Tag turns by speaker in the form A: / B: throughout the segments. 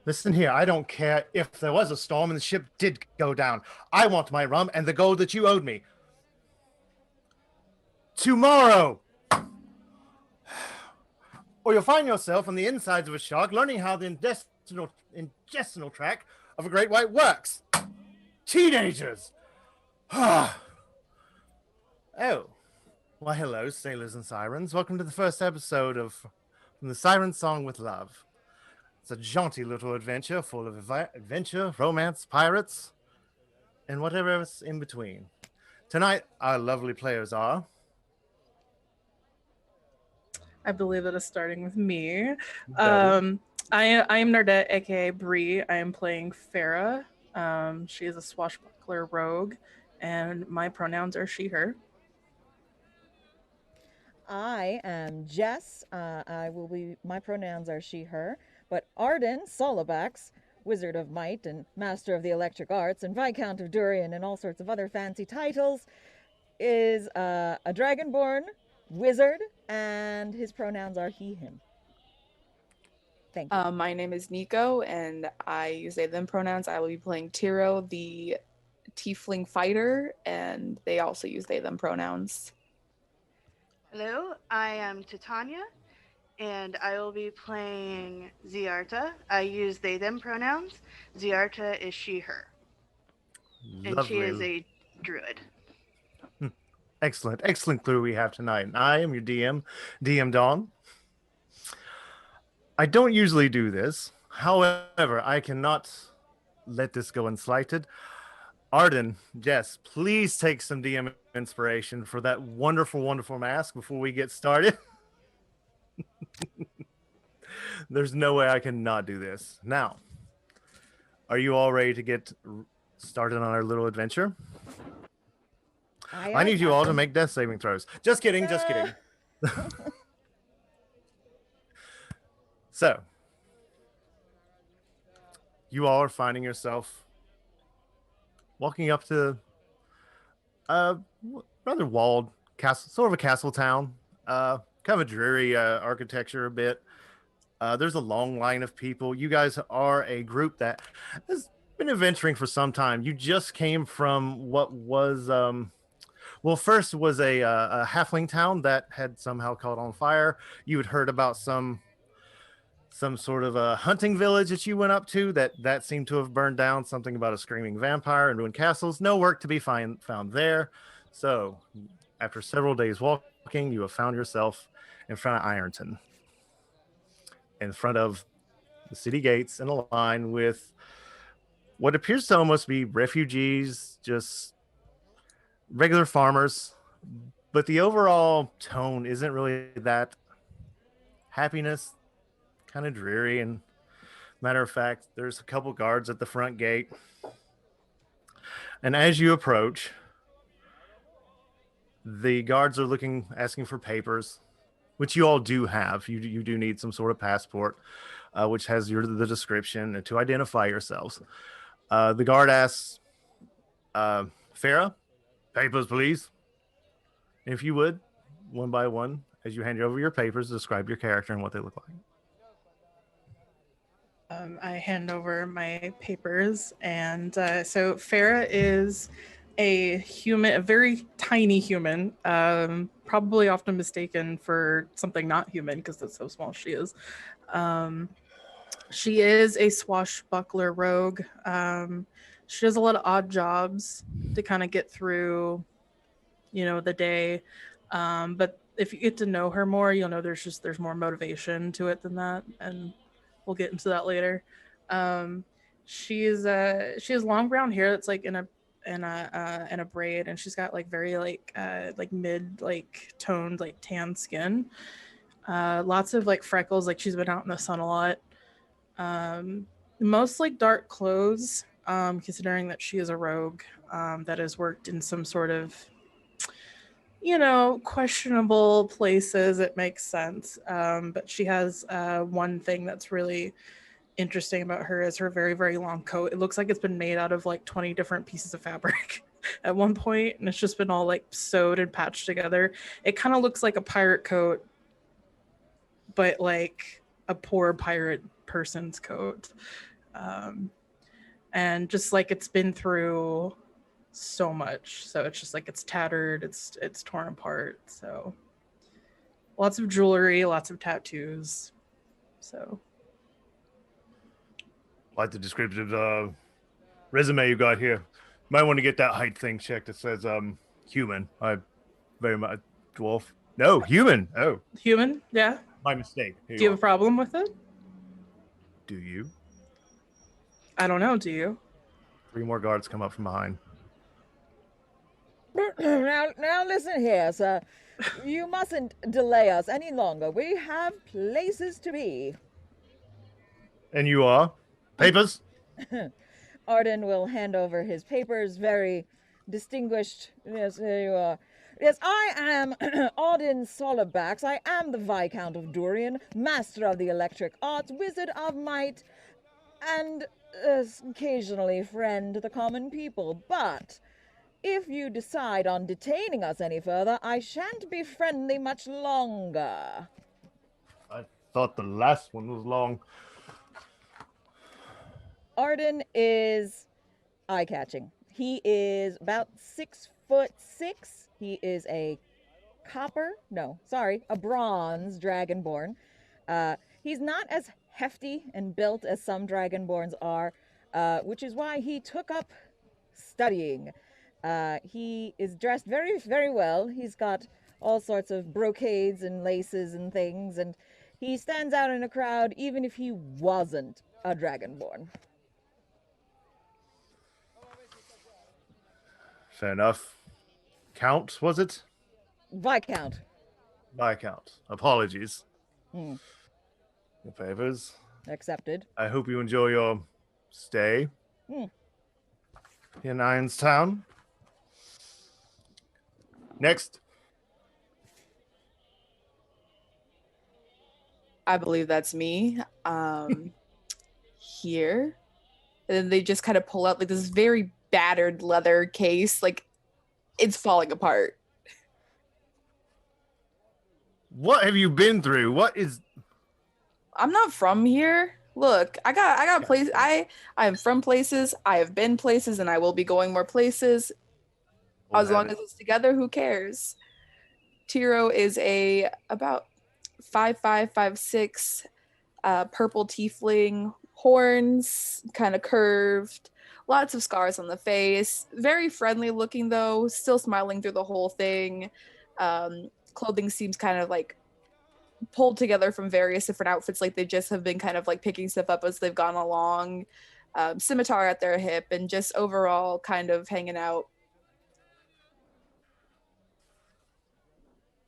A: Listen here, I don't care if there was a storm and the ship did go down. I want my rum and the gold that you owed me. Tomorrow! Or you'll find yourself on the insides of a shark learning how the intestinal tract of a great white works. Teenagers! Oh, well, hello, sailors and sirens. Welcome to the first episode of From the Siren Song with Love. It's a jaunty little adventure full of adventure, romance, pirates, and whatever else in between. Tonight, our lovely players are
B: I believe it is starting with me.
A: Betty.
B: Um, I am Nardette, aka Bree. I am playing Farah. She is a swashbuckler rogue, and my pronouns are she/her.
C: I am Jess. My pronouns are she, her. But Arden Solobax, Wizard of Might and Master of the Electric Arts and Viscount of Durian and all sorts of other fancy titles, is a dragonborn wizard, and his pronouns are he, him. Thank you.
D: My name is Nico, and I use they, them pronouns. I will be playing Tiro, the tiefling fighter, and they also use they, them pronouns.
E: Hello, I am Titania, and I will be playing Ziarta. I use they, them pronouns. Ziarta is she, her. And she is a druid.
A: Excellent crew we have tonight. And I am your DM Dawn. I don't usually do this. However, I cannot let this go unslighted. Arden, Jess, please take some DM inspiration for that wonderful mask before we get started. There's no way I cannot do this. Now, are you all ready to get started on our little adventure? I need you all to make death saving throws. Just kidding. So, you all are finding yourself walking up to a rather walled castle, sort of a castle town, kind of a dreary architecture a bit. There's a long line of people. You guys are a group that has been adventuring for some time. You just came from what was, first was a halfling town that had somehow caught on fire. You had heard about some sort of a hunting village that you went up to that seemed to have burned down, something about a screaming vampire and ruined castles. No work to be found there. So after several days walking, you have found yourself in front of Ironton, in front of the city gates, in a line with what appears to almost be refugees, just regular farmers. But the overall tone isn't really that happiness, kind of dreary. And matter of fact, there's a couple guards at the front gate. And as you approach, the guards are asking for papers, which you all do have. You do need some sort of passport, which has the description to identify yourselves. The guard asks, Farah, papers, please. And if you would, one by one, as you hand over your papers, describe your character and what they look like.
B: I hand over my papers, and so Farah is a human, a very tiny human, probably often mistaken for something not human because that's how small she is. She is a swashbuckler rogue. She does a lot of odd jobs to kind of get through, the day. But if you get to know her more, you'll know there's more motivation to it than that, and we'll get into that later. She has long brown hair that's like in a braid, and she's got like very like mid like toned like tan skin. Lots of like freckles, like she's been out in the sun a lot. Most like dark clothes, considering that she is a rogue that has worked in some sort of questionable places. It makes sense. But she has one thing that's really interesting about her is her very, very long coat. It looks like it's been made out of like 20 different pieces of fabric at one point, and it's just been all like sewed and patched together. It kind of looks like a pirate coat, but like a poor pirate person's coat. And just like it's been through so much, so it's just like it's tattered, it's torn apart. So lots of jewelry, lots of tattoos. So
A: Like the descriptive resume you got here. Might want to get that height thing checked. It says human. I very much dwarf. No, human. Oh,
B: human, yeah.
A: my mistake. Here
B: Do you have a problem with it?
A: Do you?
B: I don't know. Do you?
A: 3 more guards come up from behind.
C: Now listen here, sir. You mustn't delay us any longer. We have places to be.
A: And you are? Papers?
C: Arden will hand over his papers, very distinguished. Yes, here you are. Yes, I am Arden Solobax. I am the Viscount of Durian, Master of the Electric Arts, Wizard of Might, and occasionally friend to the common people. But if you decide on detaining us any further, I shan't be friendly much longer.
A: I thought the last one was long.
C: Arden is eye-catching. He is about 6'6". He is a bronze dragonborn. He's not as hefty and built as some dragonborns are, which is why he took up studying. He is dressed very, very well. He's got all sorts of brocades and laces and things, and he stands out in a crowd even if he wasn't a dragonborn.
A: Fair enough. Count, was it?
C: Viscount.
A: Viscount. Apologies.
C: Hmm.
A: Your papers.
C: Accepted.
A: I hope you enjoy your stay
C: Hmm.
A: in Ironstown. Next.
D: I believe that's me. Here. And then they just kind of pull out like this very battered leather case. Like it's falling apart.
A: What have you been through? What is...
D: I'm not from here. Look, I got place. I am from places. I have been places, and I will be going more places. As long as it's together, who cares? Tiro is a about 5'5", 5'6", purple tiefling, horns, kind of curved, lots of scars on the face. Very friendly looking though, still smiling through the whole thing. Clothing seems kind of like pulled together from various different outfits, like they just have been kind of like picking stuff up as they've gone along. Scimitar at their hip, and just overall kind of hanging out.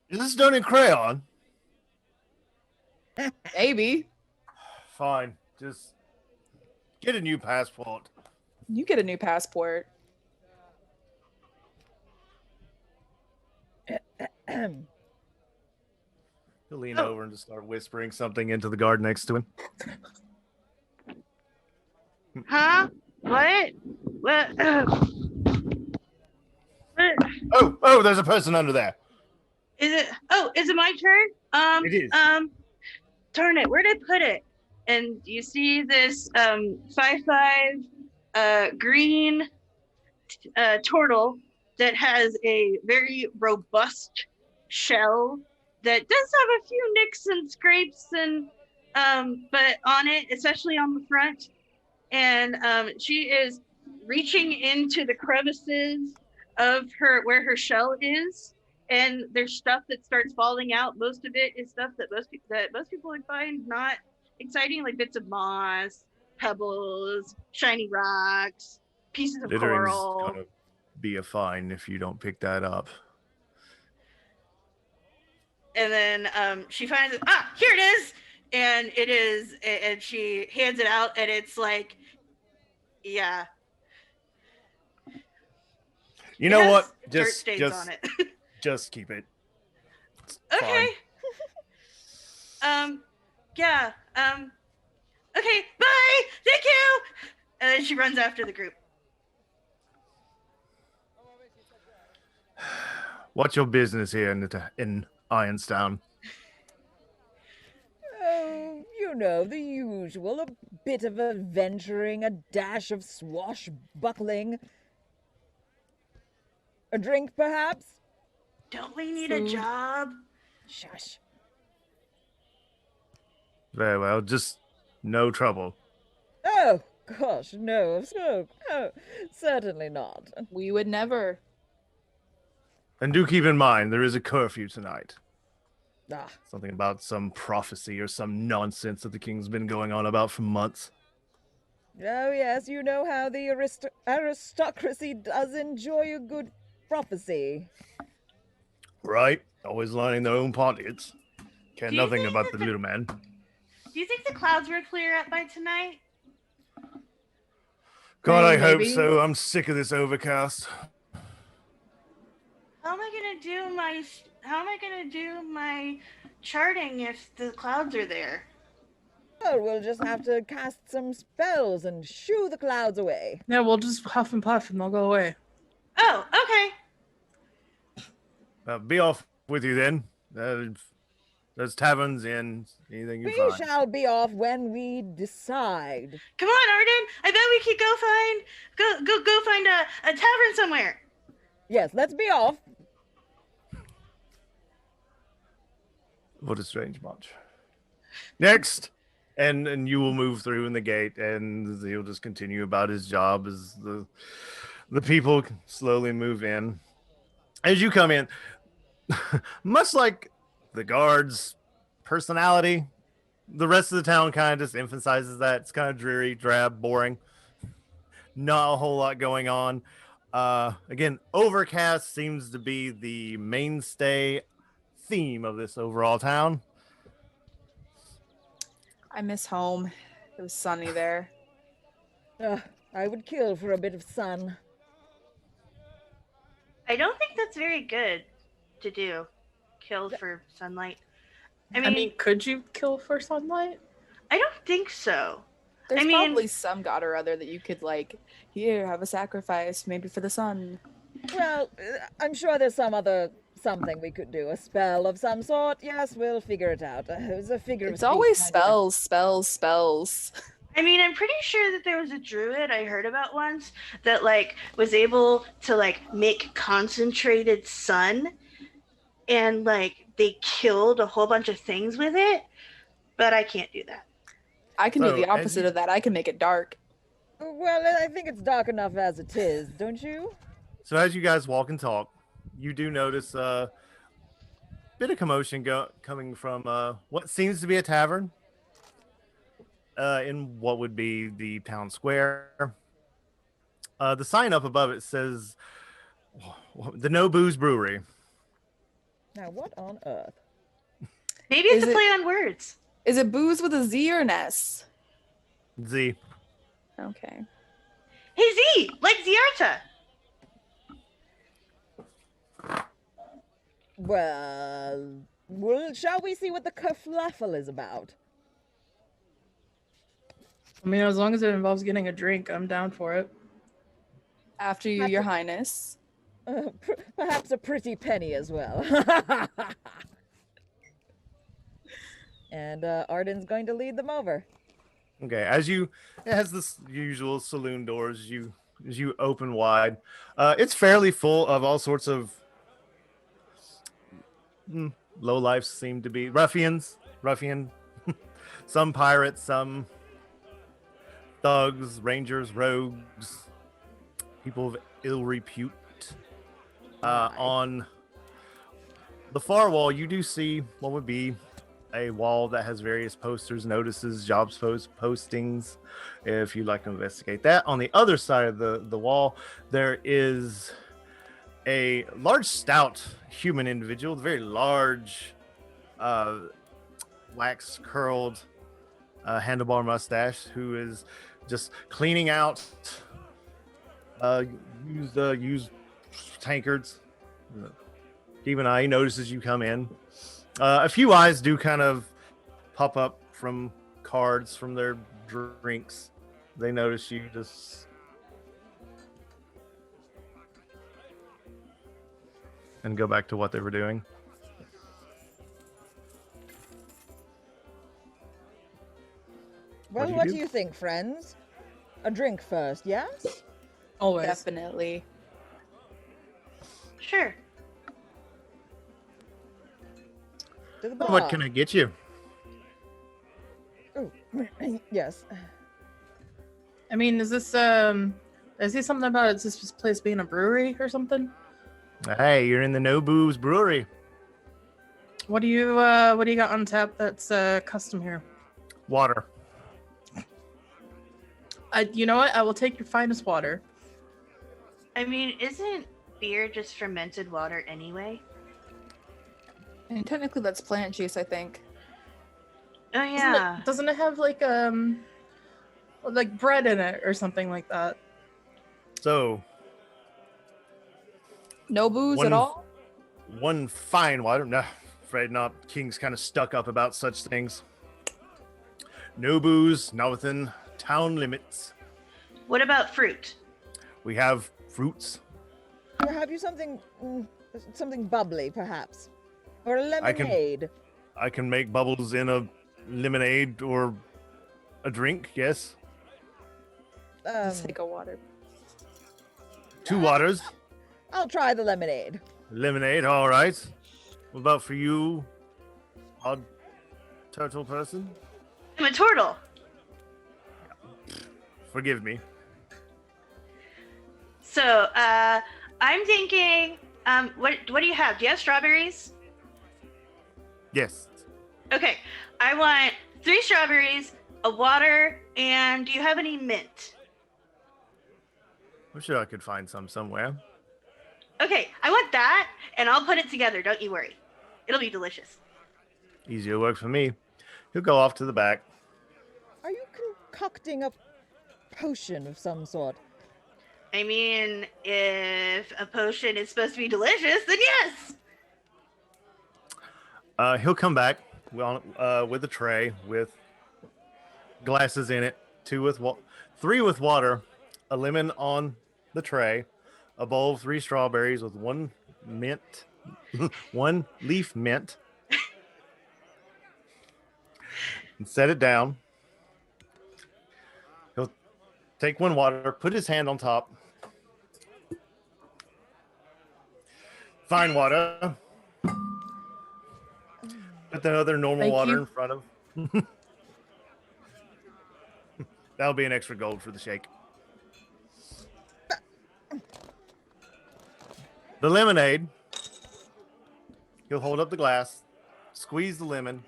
A: Is this done in crayon?
D: Maybe.
A: Fine. Just get a new passport.
D: You get a new passport.
A: He'll lean over and just start whispering something into the guard next to him.
E: Huh? What? What? What?
A: Oh, there's a person under there.
E: Is it? Oh, is it my turn?
A: It is.
E: Darn it! Where'd I put it? And you see this 5'5" green turtle that has a very robust shell that does have a few nicks and scrapes, and but on it, especially on the front, and she is reaching into the crevices of where her shell is, and there's stuff that starts falling out. Most of it is stuff that most people would find not exciting, like bits of moss, pebbles, shiny rocks, pieces of
A: Littering's
E: coral.
A: gonna be a fine if you don't pick that up.
E: And then she finds it. Ah, here it is. And it is, and she hands it out, and it's like, yeah.
A: You know what?
E: Dirt stains on it.
A: Just keep it. It's
E: Okay.
A: fine.
E: Yeah. Okay. Bye. Thank you. And then she runs after the group.
A: What's your business here in Ironstown?
C: Oh, know, the usual. A bit of adventuring, a dash of swashbuckling. A drink, perhaps?
E: Don't we need
D: Food.
E: a job?
C: Shush.
A: Very well, just no trouble.
C: Oh, gosh, no, certainly not.
D: We would never.
A: And do keep in mind, there is a curfew tonight.
C: Ah,
A: Something about some prophecy or some nonsense that the king's been going on about for months.
C: oh yes, you know how the aristocracy does enjoy a good prophecy.
A: Right? Always lining their own pockets. Care
E: Do you
A: nothing
E: think
A: about
E: that
A: the little man.
E: Do you think the clouds will clear up by tonight?
A: God, I hope
B: Maybe.
A: so. I'm sick of this overcast.
E: How am I gonna do my charting if the clouds are there?
C: Well, we'll just have to cast some spells and shoo the clouds away.
B: Yeah, we'll just huff and puff and they'll go away.
E: Oh, okay.
A: Be off with you then. There's taverns in anything you
C: We
A: find.
C: shall be off when we decide.
E: Come on, Arden. I bet we could go find a tavern somewhere.
C: Yes, let's be off.
A: What a strange bunch. Next. And you will move through in the gate, and he'll just continue about his job as the people slowly move in. As you come in, much like the guards' personality, the rest of the town kind of just emphasizes that. It's kind of dreary, drab, boring. Not a whole lot going on. Again, overcast seems to be the mainstay theme of this overall town.
D: I miss home. It was sunny there.
C: I would kill for a bit of sun.
E: I don't think that's very good to do. Kill for sunlight. I
B: I
E: mean,
B: mean, could you kill for sunlight?
E: I don't think so.
D: There's
E: I mean-
D: probably some god or other that you could like, here, have a sacrifice, maybe for the sun.
C: Well, I'm sure there's something we could do. A spell of some sort. Yes, we'll figure it out. It's a figure of
D: It's
C: speech
D: always
C: kind of
D: spells.
E: I mean, I'm pretty sure that there was a druid I heard about once that like was able to like make concentrated sun, and like they killed a whole bunch of things with it, but I can't do that.
D: I can
A: So,
D: do the
A: as
D: opposite
A: you-
D: of that. I can make it dark.
C: Well, I think it's dark enough as it is, don't you?
A: So as you guys walk and talk, you do notice a bit of commotion coming from what seems to be a tavern in what would be the town square. The sign up above it says the No Booze Brewery.
C: Now, what on earth?
E: Maybe it's
D: Is
E: a
D: it-
E: play on words.
D: Is it booze with a Z or an S?
A: Z.
D: Okay.
E: Hey Z, like Ziarta.
C: Well, shall we see what the kerfluffle is about?
B: I mean, as long as it involves getting a drink, I'm down for it.
D: After you, Your Highness.
C: Perhaps a pretty penny as well. And Arden's going to lead them over.
A: Okay, it has this usual saloon doors. As you open wide, it's fairly full of all sorts of low lives. Seem to be ruffian, some pirates, some thugs, rangers, rogues, people of ill repute. On the far wall, you do see what would be a wall that has various posters, notices, jobs postings, if you'd like to investigate that. On the other side of the wall, there is a large, stout human individual, very large, wax curled handlebar mustache, who is just cleaning out used tankards. Keep an eye. He notices you come in. A few eyes do kind of pop up from cards from their drinks. They notice you just and go back to what they were doing.
C: Well, what do you think, friends? A drink first, yes?
B: Always.
D: Definitely.
E: Sure.
C: To the bar.
A: What can I get you?
C: Oh, yes.
B: I mean, is this I see something about this place being a brewery or something?
A: Hey, you're in the No Booze Brewery.
B: What do you got on tap that's custom here?
A: Water.
B: You know what? I will take your finest water.
E: I mean, isn't beer just fermented water anyway?
D: And technically that's plant juice, I think.
E: Oh yeah.
B: Doesn't it have like bread in it or something like that?
A: So,
D: No booze at all?
A: one fine water. No, afraid not. King's kind of stuck up about such things. No booze, not within town limits.
E: What about fruit?
A: We have fruits.
C: Have you something bubbly, perhaps? Or a lemonade?
A: I can make bubbles in a lemonade or a drink, yes.
D: Just take a water.
A: 2 waters.
C: I'll try the lemonade.
A: Lemonade, all right. What about for you, odd turtle person?
E: I'm a turtle.
A: Forgive me.
E: So, I'm thinking, what do you have? Do you have strawberries?
A: Yes.
E: Okay, I want 3 strawberries, a water, and do you have any mint?
A: I'm sure I could find some somewhere.
E: Okay, I want that, and I'll put it together. Don't you worry. It'll be delicious.
A: Easier work for me. He'll go off to the back.
C: Are you concocting a potion of some sort?
E: I mean, if a potion is supposed to be delicious, then yes.
A: He'll come back with a tray with glasses in it, 3 with water, a lemon on the tray, a bowl of 3 strawberries with 1 mint, 1 leaf mint, and set it down. He'll take 1 water, put his hand on top. Fine water. Put the other normal
B: Thank
A: water
B: you.
A: in front of. That'll be an extra gold for the shake. The lemonade. He'll hold up the glass, squeeze the lemon,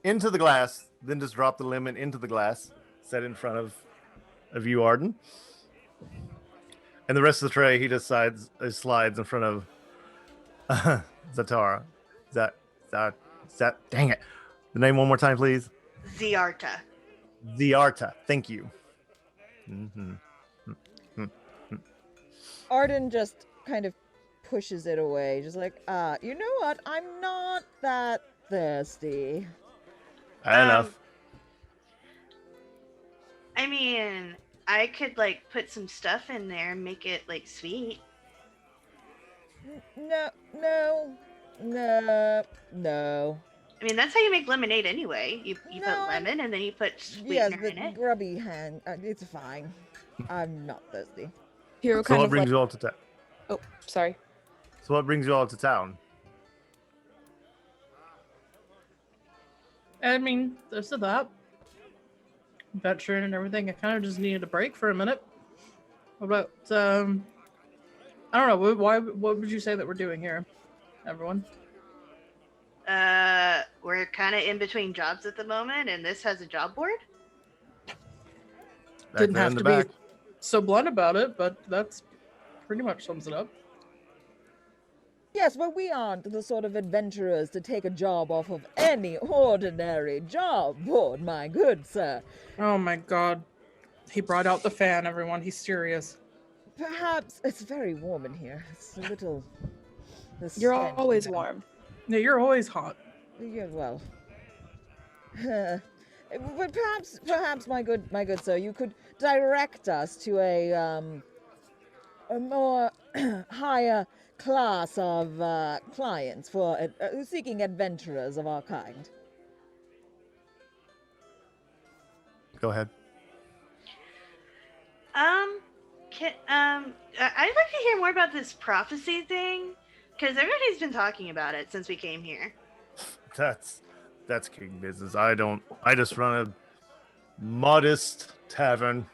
A: into the glass, then just drop the lemon into the glass, set in front of you, Arden. And the rest of the tray, he just slides in front of Zatara. Dang it. The name one more time, please.
E: Ziarta.
A: Ziarta. Thank you. Mm-hmm.
C: Arden just kind of pushes it away, just like, you know what? I'm not that thirsty.
A: Enough.
E: I mean, I could put some stuff in there and make it sweet.
C: No.
E: I mean, that's how you make lemonade anyway. You put lemon and then you put
C: Yes,
E: sweetener in
C: but
E: it.
C: grubby hand. It's fine. I'm not thirsty.
D: Hero
A: So
D: kind
A: what
D: of
A: brings you all to town?
D: Oh, sorry.
A: So what brings you all to town?
B: I mean, there's that. Veteran and everything. I kind of just needed a break for a minute. What about, I don't know, what would you say that we're doing here, everyone?
E: We're kind of in between jobs at the moment, and this has a job board.
B: Didn't have to be so blunt about it, but that's pretty much sums it up.
C: Yes, but we aren't the sort of adventurers to take a job off of any ordinary job board, my good sir.
B: Oh my god. He brought out the fan, everyone. He's serious.
C: Perhaps it's very warm in here. It's a little...
D: You're always warm.
B: Yeah, you're always hot.
C: Yeah, well... but perhaps, my good sir, you could direct us to a more higher class of clients for seeking adventurers of our kind.
A: Go ahead.
E: I'd like to hear more about this prophecy thing, because everybody's been talking about it since we came here.
A: That's king business. I just run a modest tavern.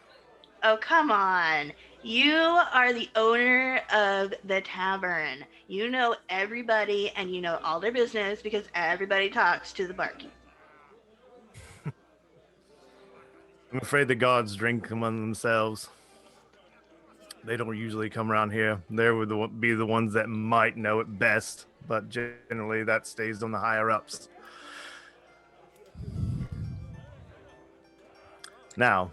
E: Oh, come on. You are the owner of the tavern. You know everybody and you know all their business because everybody talks to the barkeep.
A: I'm afraid the gods drink among themselves. They don't usually come around here. They would be the ones that might know it best, but generally that stays on the higher ups. Now,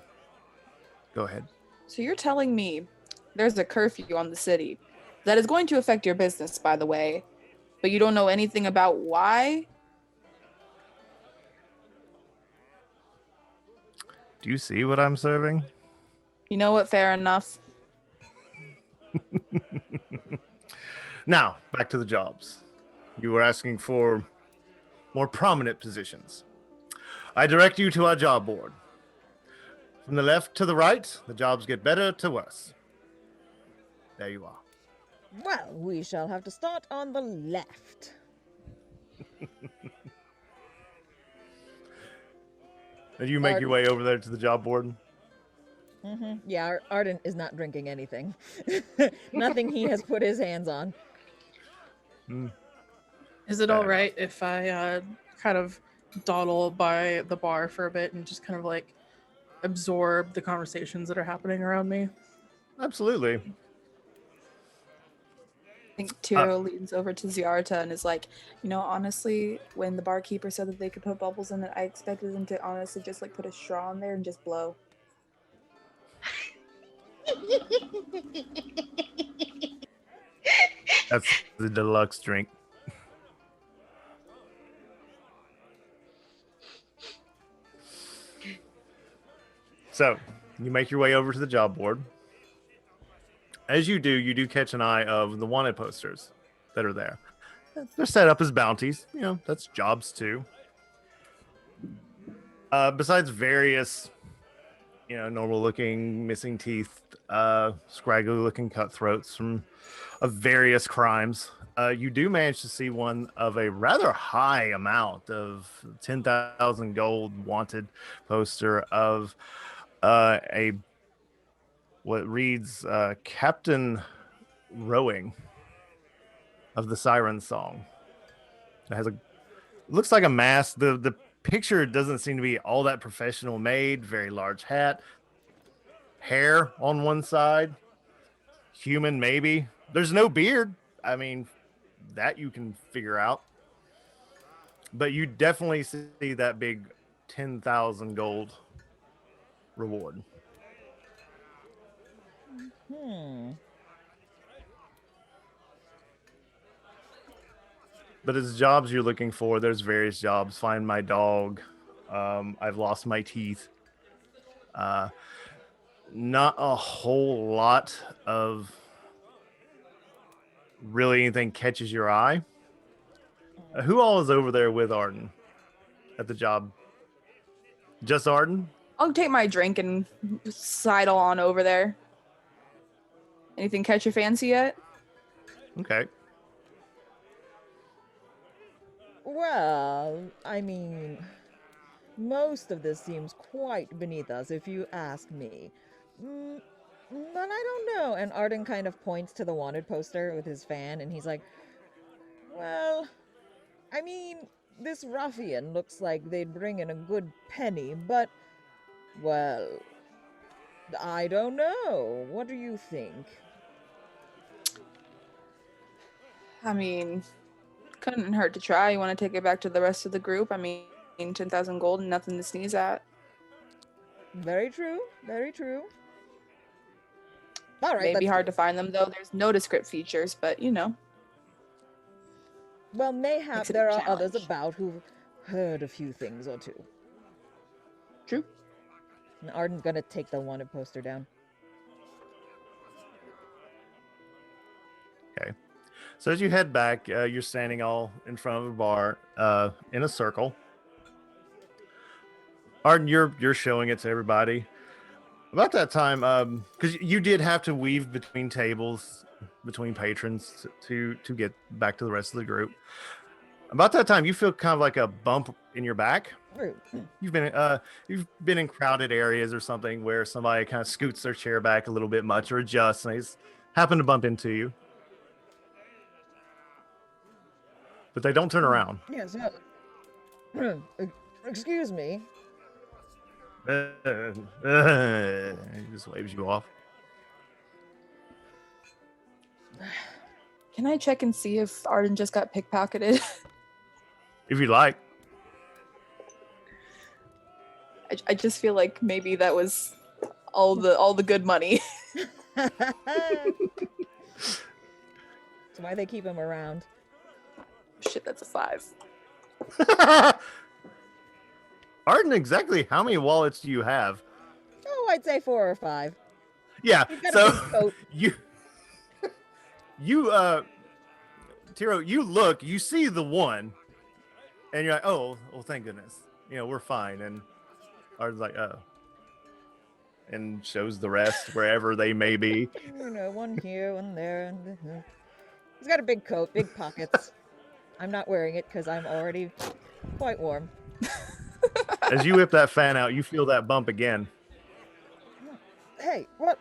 A: go ahead.
D: So you're telling me there's a curfew on the city that is going to affect your business, by the way, but you don't know anything about why?
A: Do you see what I'm serving?
D: You know what? Fair enough.
A: Now, back to the jobs. You were asking for more prominent positions. I direct you to our job board. From the left to the right, the jobs get better to worse. There you are.
C: Well, we shall have to start on the left.
A: And you make your way over there to the job board.
C: Yeah, Arden is not drinking anything. Nothing he has put his hands on.
B: Is it
A: Fair
B: all
A: enough.
B: right if I kind of dawdle by the bar for a bit and just kind of like absorb the conversations that are happening around me?
A: Absolutely.
D: I think Tiro leans over to Ziarta and is like, you know, honestly, when the barkeeper said that they could put bubbles in it, I expected them to honestly just like put a straw in there and just blow.
A: That's the deluxe drink. So, you make your way over to the job board. As you do catch an eye of the wanted posters that are there. They're set up as bounties. You know, that's jobs too. Besides various, normal looking, missing teeth, scraggly looking cutthroats of various crimes, you do manage to see one of a rather high amount of 10,000 gold wanted poster of a what reads Captain Rowing of the Siren song. It has looks like a mask. The picture doesn't seem to be all that professional made. Very large hat, hair on one side, human maybe. There's no beard. I mean, that you can figure out. But you definitely see that big 10,000 gold reward. But as jobs you're looking for, there's various jobs. Find my dog. I've lost my teeth. Not a whole lot of really anything catches your eye. Who all is over there with Arden at the job? Just Arden?
D: I'll take my drink and sidle on over there. Anything catch your fancy yet?
A: Okay.
C: Well, I mean, most of this seems quite beneath us, if you ask me. But I don't know. And Arden kind of points to the wanted poster with his fan, and he's like, well, I mean, this ruffian looks like they'd bring in a good penny, but, well, I don't know. What do you think?
D: I mean, couldn't hurt to try. You want to take it back to the rest of the group? I mean, 10,000 gold and nothing to sneeze at.
C: Very true. Very true. All right.
D: Maybe
C: let's
D: hard
C: do
D: to find them, though. There's no descript features, but you know.
C: Well, mayhap
D: Makes it a
C: there are others
D: challenge.
C: about who've heard a few things or two.
D: True.
C: And Arden's gonna take the wanted poster down.
A: Okay. So as you head back, you're standing all in front of a bar in a circle. Arden, you're showing it to everybody. About that time, because you did have to weave between tables, between patrons to get back to the rest of the group. About that time, you feel kind of like a bump in your back.
C: Rude.
A: You've been in crowded areas or something where somebody kind of scoots their chair back a little bit much or adjusts, and they just happen to bump into you. But they don't turn around.
C: Yes. Excuse me.
A: He just waves you off.
D: Can I check and see if Arden just got pickpocketed?
A: If you like.
D: I just feel like maybe that was all the good money.
C: That's why they keep him around.
D: Shit, that's a 5.
A: Arden, exactly how many wallets do you have?
C: Oh, I'd say 4 or 5.
A: Yeah,
C: He's got a
A: so
C: big coat.
A: Tiro, you look, you see the one, and you're like, oh, well, thank goodness. We're fine. And Arden's like, oh. And shows the rest wherever they may be.
C: One here, one there. And he's got a big coat, big pockets. I'm not wearing it because I'm already quite warm.
A: As you whip that fan out, you feel that bump again.
C: Hey, what?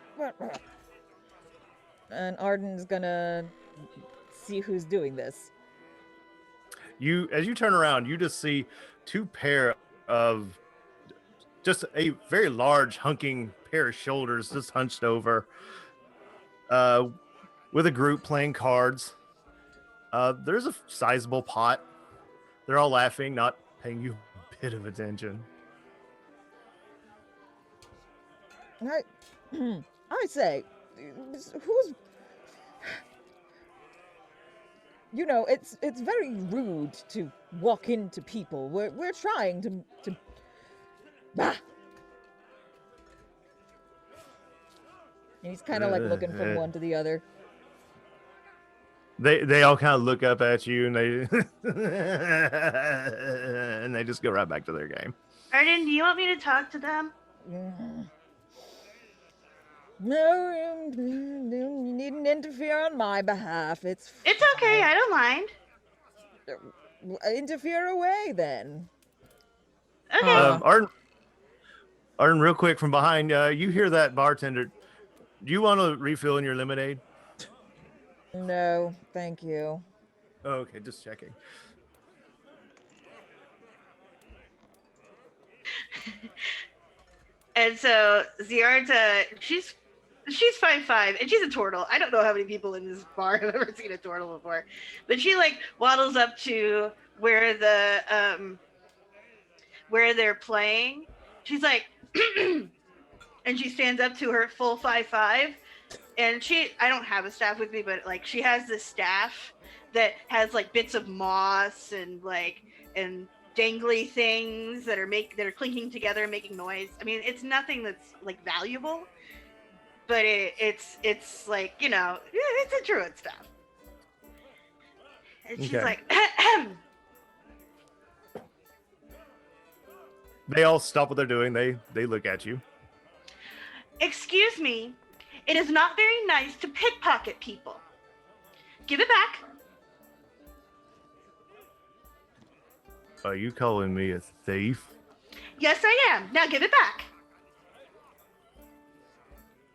C: And Arden's gonna see who's doing this.
A: As you turn around, you just see 2 pair of just a very large hunking pair of shoulders just hunched over with a group playing cards. There's a sizable pot. They're all laughing, not paying you a bit of attention.
C: I say, who's... it's very rude to walk into people. We're trying to... Bah! And he's kind of like looking from one to the other.
A: They all kind of look up at you, and they just go right back to their game.
E: Arden, do you want me to talk to them?
C: No, you needn't interfere on my behalf. It's
E: okay. I don't mind.
C: Interfere away, then.
E: Okay.
A: Arden, real quick from behind, you hear that bartender. Do you want to refill in your lemonade?
C: No, thank you.
A: Okay, just checking.
E: And so Ziarta, she's 5'5" and she's a turtle. I don't know how many people in this bar have ever seen a turtle before, but she waddles up to where where they're playing. She's like, and she stands up to her full 5'5", and I don't have a staff with me, but she has this staff that has bits of moss and dangly things that are clinking together and making noise. I mean, it's nothing that's valuable, but it's it's a druid staff. And she's like,
A: They all stop what they're doing. They look at you.
E: excuse me, it is not very nice to pickpocket people. Give it back.
A: Are you calling me a thief?
E: Yes, I am. Now give it back.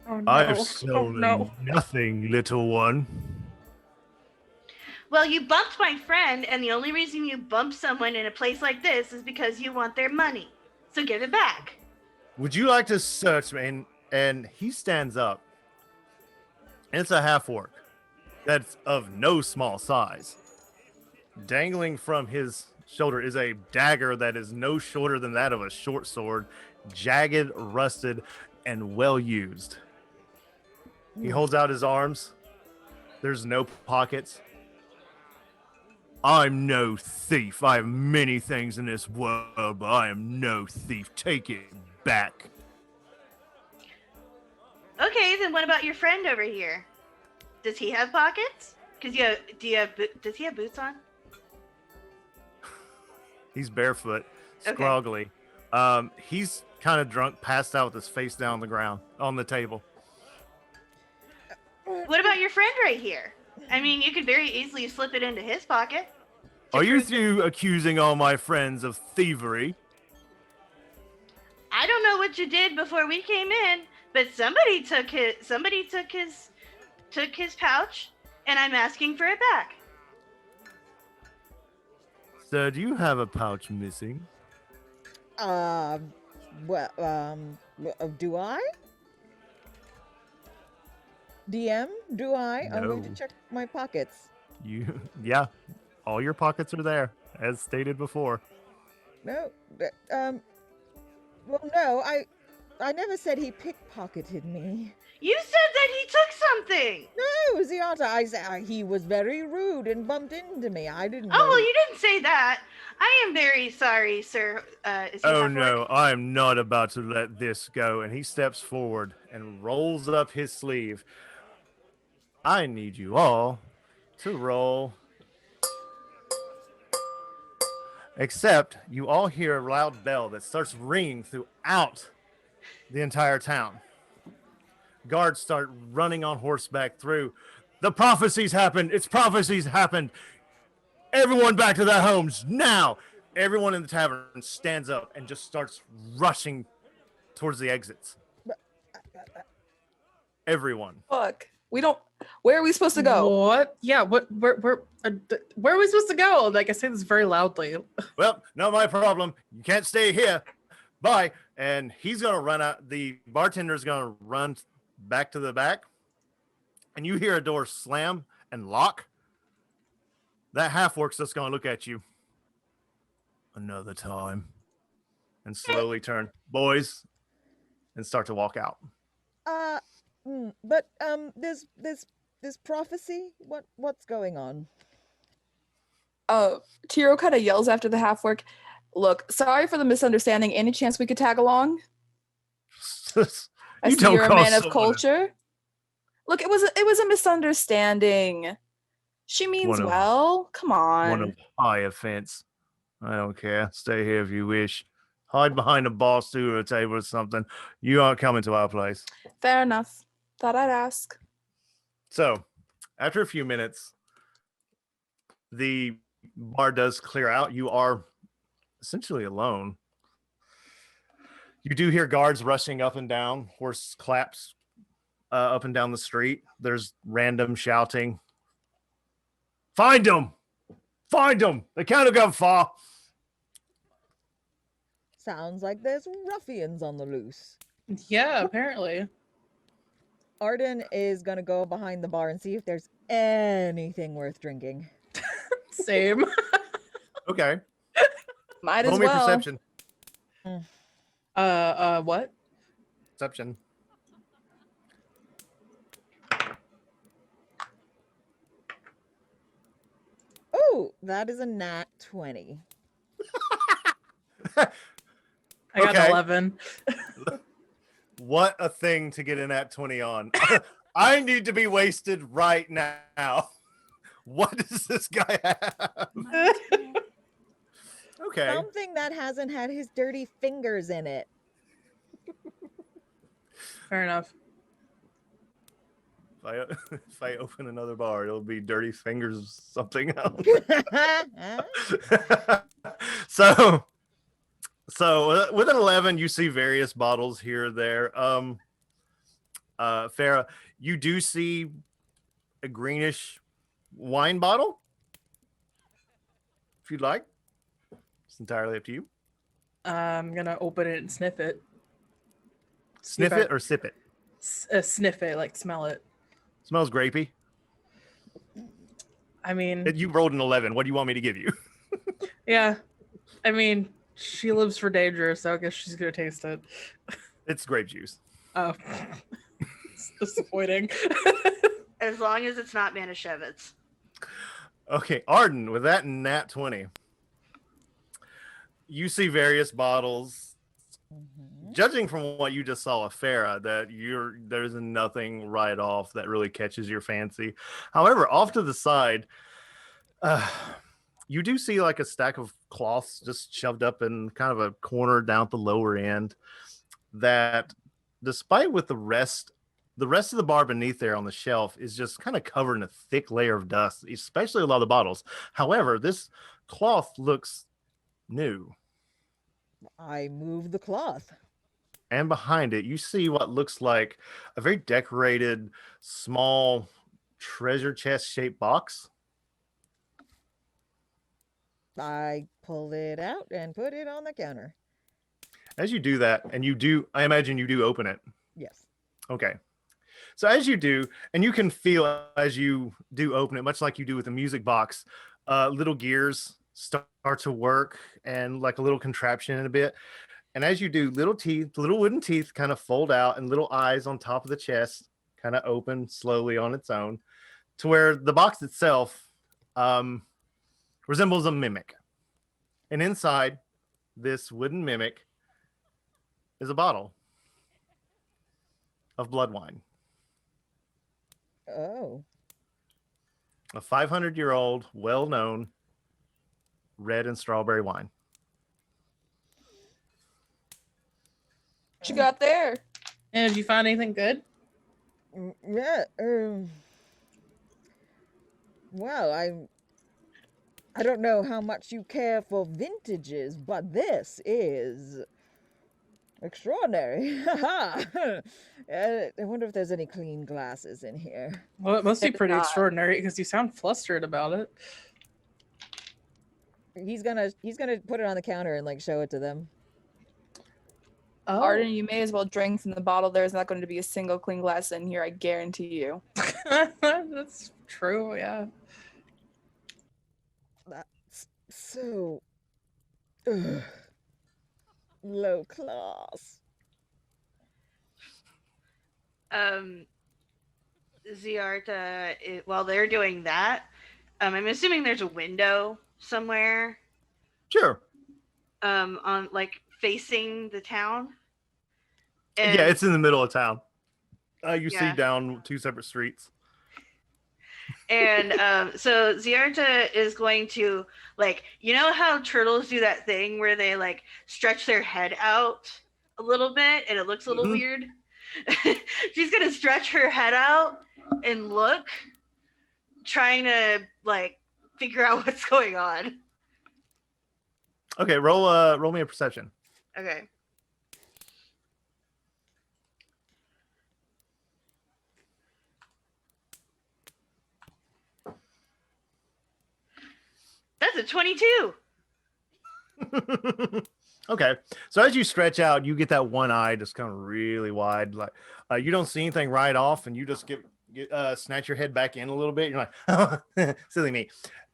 B: Oh no.
A: I've stolen
B: no.
A: nothing, little one.
E: Well, you bumped my friend, and the only reason you bump someone in a place like this is because you want their money. So give it back.
A: Would you like to search me? And he stands up. And it's a half-orc that's of no small size. Dangling from his shoulder is a dagger that is no shorter than that of a short sword, jagged, rusted, and well used. He holds out his arms. There's no pockets. I'm no thief. I have many things in this world, but I am no thief. Take it back.
E: Okay, then what about your friend over here? Does he have pockets? Does he have boots on?
A: He's barefoot,
E: Okay.
A: scroggly. He's kind of drunk, passed out with his face down on the ground on the table.
E: What about your friend right here? I mean, you could very easily slip it into his pocket.
A: Are you two accusing all my friends of thievery?
E: I don't know what you did before we came in, but somebody took his pouch, and I'm asking for it back.
A: Sir, do you have a pouch missing?
C: Well, do I? DM, do I? I'm going to
A: No.
C: check my pockets.
A: Yeah, all your pockets are there, as stated before.
C: No, well, no, I never said he pickpocketed me.
E: You said that he took something.
C: No, Ziata, I said he was very rude and bumped into me. I didn't know.
E: Oh, well, you didn't say that. I am very sorry, sir. Is he
A: Oh
E: half
A: no,
E: orc?
A: I am not about to let this go. And he steps forward and rolls up his sleeve. I need you all to roll. Except you all hear a loud bell that starts ringing throughout the entire town. Guards start running on horseback through. The prophecies happened. Its prophecies happened. Everyone back to their homes now. Everyone in the tavern stands up and just starts rushing towards the exits. Everyone.
D: Fuck. We don't. Where are we supposed to go?
B: What? Yeah. Where are we supposed to go? Like I say this very loudly.
A: Well, not my problem. You can't stay here. Bye. And he's gonna run out. The bartender's gonna run back to the back, and you hear a door slam and lock. That half-orc's just gonna look at you another time and slowly turn, boys, and start to walk out.
C: But this prophecy. What's going on?
D: Tiro kind of yells after the half orc. Look, sorry for the misunderstanding. Any chance we could tag along? I
A: You
D: see
A: don't
D: you're a
A: call
D: man of
A: someone a-
D: culture. Look, it was a misunderstanding. She means
A: One of-
D: well. Come on.
A: One of high offense. I don't care. Stay here if you wish. Hide behind a bar stool or a table or something. You aren't coming to our place.
D: Fair enough. Thought I'd ask.
A: So, after a few minutes, the bar does clear out. You are essentially alone. You do hear guards rushing up and down, horse claps up and down the street. There's random shouting. Find them! Find them! They can't have gone far.
C: Sounds like there's ruffians on the loose.
B: Yeah, apparently.
C: Arden is gonna go behind the bar and see if there's anything worth drinking.
B: Same.
A: Okay.
D: Might as
A: Roll me
D: well.
A: perception.
B: What?
A: Perception.
C: Oh, that is a nat 20.
B: I got
A: Okay.
B: 11.
A: What a thing to get an at 20 on. I need to be wasted right now. What does this guy have? Okay.
C: Something that hasn't had his dirty fingers in it.
B: Fair enough.
A: If I open another bar, it'll be dirty fingers something else. so with an 11, you see various bottles here or there. Farah, you do see a greenish wine bottle. If you'd like. It's entirely up to you.
B: I'm gonna open it and sniff it.
A: Sniff
B: if I-
A: it or sip it.
B: Sniff it, like smell it.
A: Smells grapey.
B: I mean,
A: You rolled an 11. What do you want me to give you?
B: yeah. I mean, she lives for danger, so I guess she's gonna taste it.
A: It's grape juice.
B: Oh, it's disappointing.
E: As long as it's not Manischewitz.
A: Okay, Arden, with that nat 20, you see various bottles. Judging from what you just saw of Farah, that there's nothing right off that really catches your fancy. However, off to the side, you do see like a stack of cloths just shoved up in kind of a corner down at the lower end. That, despite with the rest of the bar beneath there on the shelf is just kind of covered in a thick layer of dust, especially a lot of the bottles. However, this cloth looks new.
C: I move the cloth.
A: And behind it, you see what looks like a very decorated, small treasure chest shaped box.
C: I pull it out and put it on the counter.
A: As you do that, and I imagine you do open it.
C: Yes.
A: Okay. So as you do, and you can feel as you do open it, much like you do with a music box, little gears start to work and like a little contraption in a bit. And as you do, little wooden teeth kind of fold out and little eyes on top of the chest kind of open slowly on its own to where the box itself resembles a mimic. And inside this wooden mimic is a bottle of blood wine.
C: Oh.
A: A 500-year-old, well-known red and strawberry wine.
D: What you got there?
B: And did you find anything good?
C: Yeah. Well, I don't know how much you care for vintages, but this is extraordinary. I wonder if there's any clean glasses in here.
B: Well, it must be
D: Maybe
B: pretty
D: not.
B: extraordinary because you sound flustered about it.
C: He's gonna put it on the counter and like show it to them.
B: Oh.
D: Arden, you may as well drink from the bottle. There's not going to be a single clean glass in here, I guarantee you.
B: That's true, yeah.
C: That's so low class.
E: Ziarta, while they're doing that, I'm assuming there's a window somewhere,
A: Sure.
E: on like facing the town.
A: Yeah, it's in the middle of town. You see
E: Yeah.
A: down two separate streets.
E: And so Ziarta is going to, like, you know how turtles do that thing where they like stretch their head out a little bit and it looks a little
A: Mhm.
E: weird? She's gonna stretch her head out and look, trying to like figure out what's going on.
A: Okay, roll me a perception.
E: Okay. That's a 22.
A: Okay, so as you stretch out, you get that one eye just kind of really wide. Like you don't see anything right off, and you just get snatch your head back in a little bit. You're like, oh, silly me.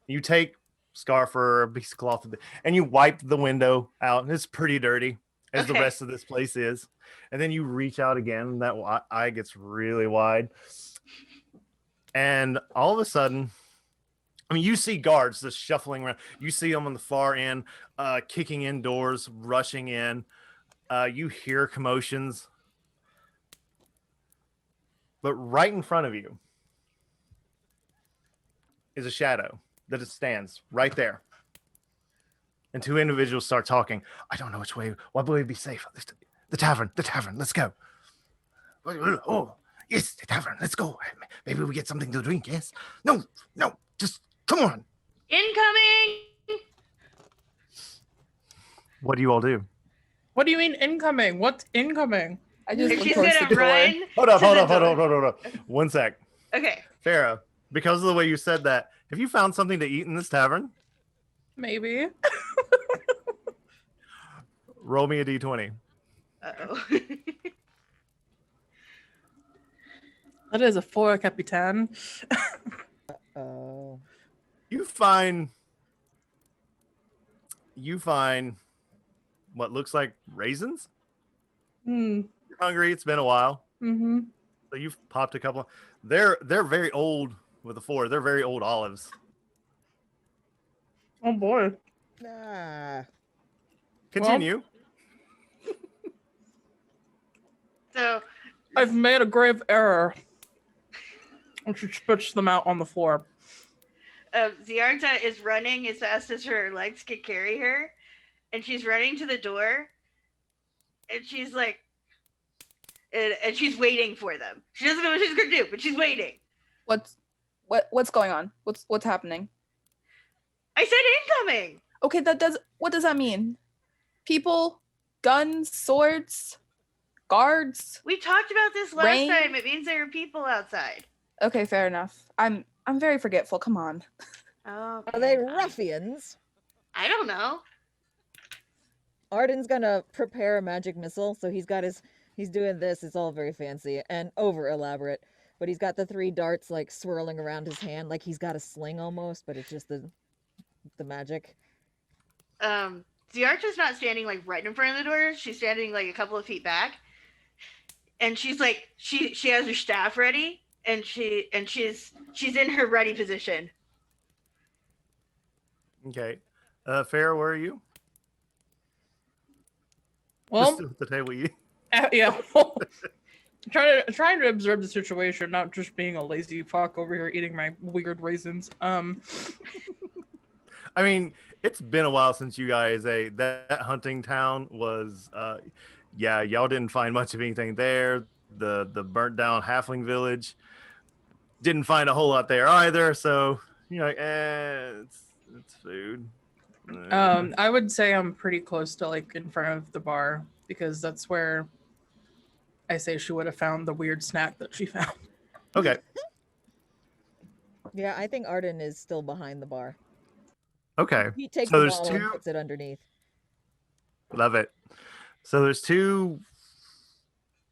A: You take scarf or a piece of cloth and you wipe the window out, and it's pretty dirty as the
E: Okay.
A: rest of this place is. And then you reach out again, and that eye gets really wide. And all of a sudden, I mean, you see guards just shuffling around. You see them on the far end, kicking in doors, rushing in. You hear commotions. But right in front of you is a shadow that it stands right there. And two individuals start talking. I don't know which way. What way would be safe? The tavern. Let's go. Oh, yes, the tavern. Let's go. Maybe we get something to drink. Yes. No. Just come on.
E: Incoming.
A: What do you all do?
B: What do you mean incoming? What's incoming?
D: I just
E: She's
D: approached
E: gonna
D: the door.
E: run.
A: Hold up.
E: to the door.
A: One sec.
E: Okay.
A: Farah, because of the way you said that, have you found something to eat in this tavern?
B: Maybe.
A: Roll me a d20.
E: Uh-oh.
B: That is a 4, Capitan.
C: Oh.
A: You find what looks like raisins. You're hungry. It's been a while.
B: Mm-hmm.
A: So you've popped a couple. They're very old with a 4. They're very old olives.
B: Oh boy.
C: Ah.
A: Continue.
E: So
B: I've made a grave error. And she spits them out on the floor.
E: Ziarta is running as fast as her legs can carry her, and she's running to the door, and she's like, and she's waiting for them. She doesn't know what she's gonna do, but she's waiting.
D: What's going on? What's happening?
E: I said incoming.
D: Okay, what does that mean? People, guns, swords, guards.
E: We talked about this last
D: Rain?
E: time. It means there are people outside.
D: Okay, fair enough. I'm very forgetful. Come on.
E: Oh,
C: Are they ruffians?
E: I don't know.
C: Arden's gonna prepare a magic missile, so he's doing this. It's all very fancy and over elaborate, but he's got the 3 darts like swirling around his hand, like he's got a sling almost, but it's just the magic.
E: Ziarta's not standing like right in front of the door. She's standing like a couple of feet back, and she's like she has her staff ready, and she's in her ready position.
A: Okay. Farrah, where are you?
B: Well,
A: Just at the table. You.
B: yeah. trying to observe the situation, not just being a lazy fuck over here eating my weird raisins.
A: I mean, it's been a while since you guys ate. That hunting town was, yeah, y'all didn't find much of anything there. The burnt down halfling village didn't find a whole lot there either. So you're like, it's food.
B: I would say I'm pretty close to like in front of the bar because that's where I say she would have found the weird snack that she found.
A: Okay.
C: Yeah, I think Arden is still behind the bar.
A: Okay.
C: He takes
A: So
C: the
A: there's
C: bottle and
A: two.
C: puts it underneath.
A: Love it. So there's 2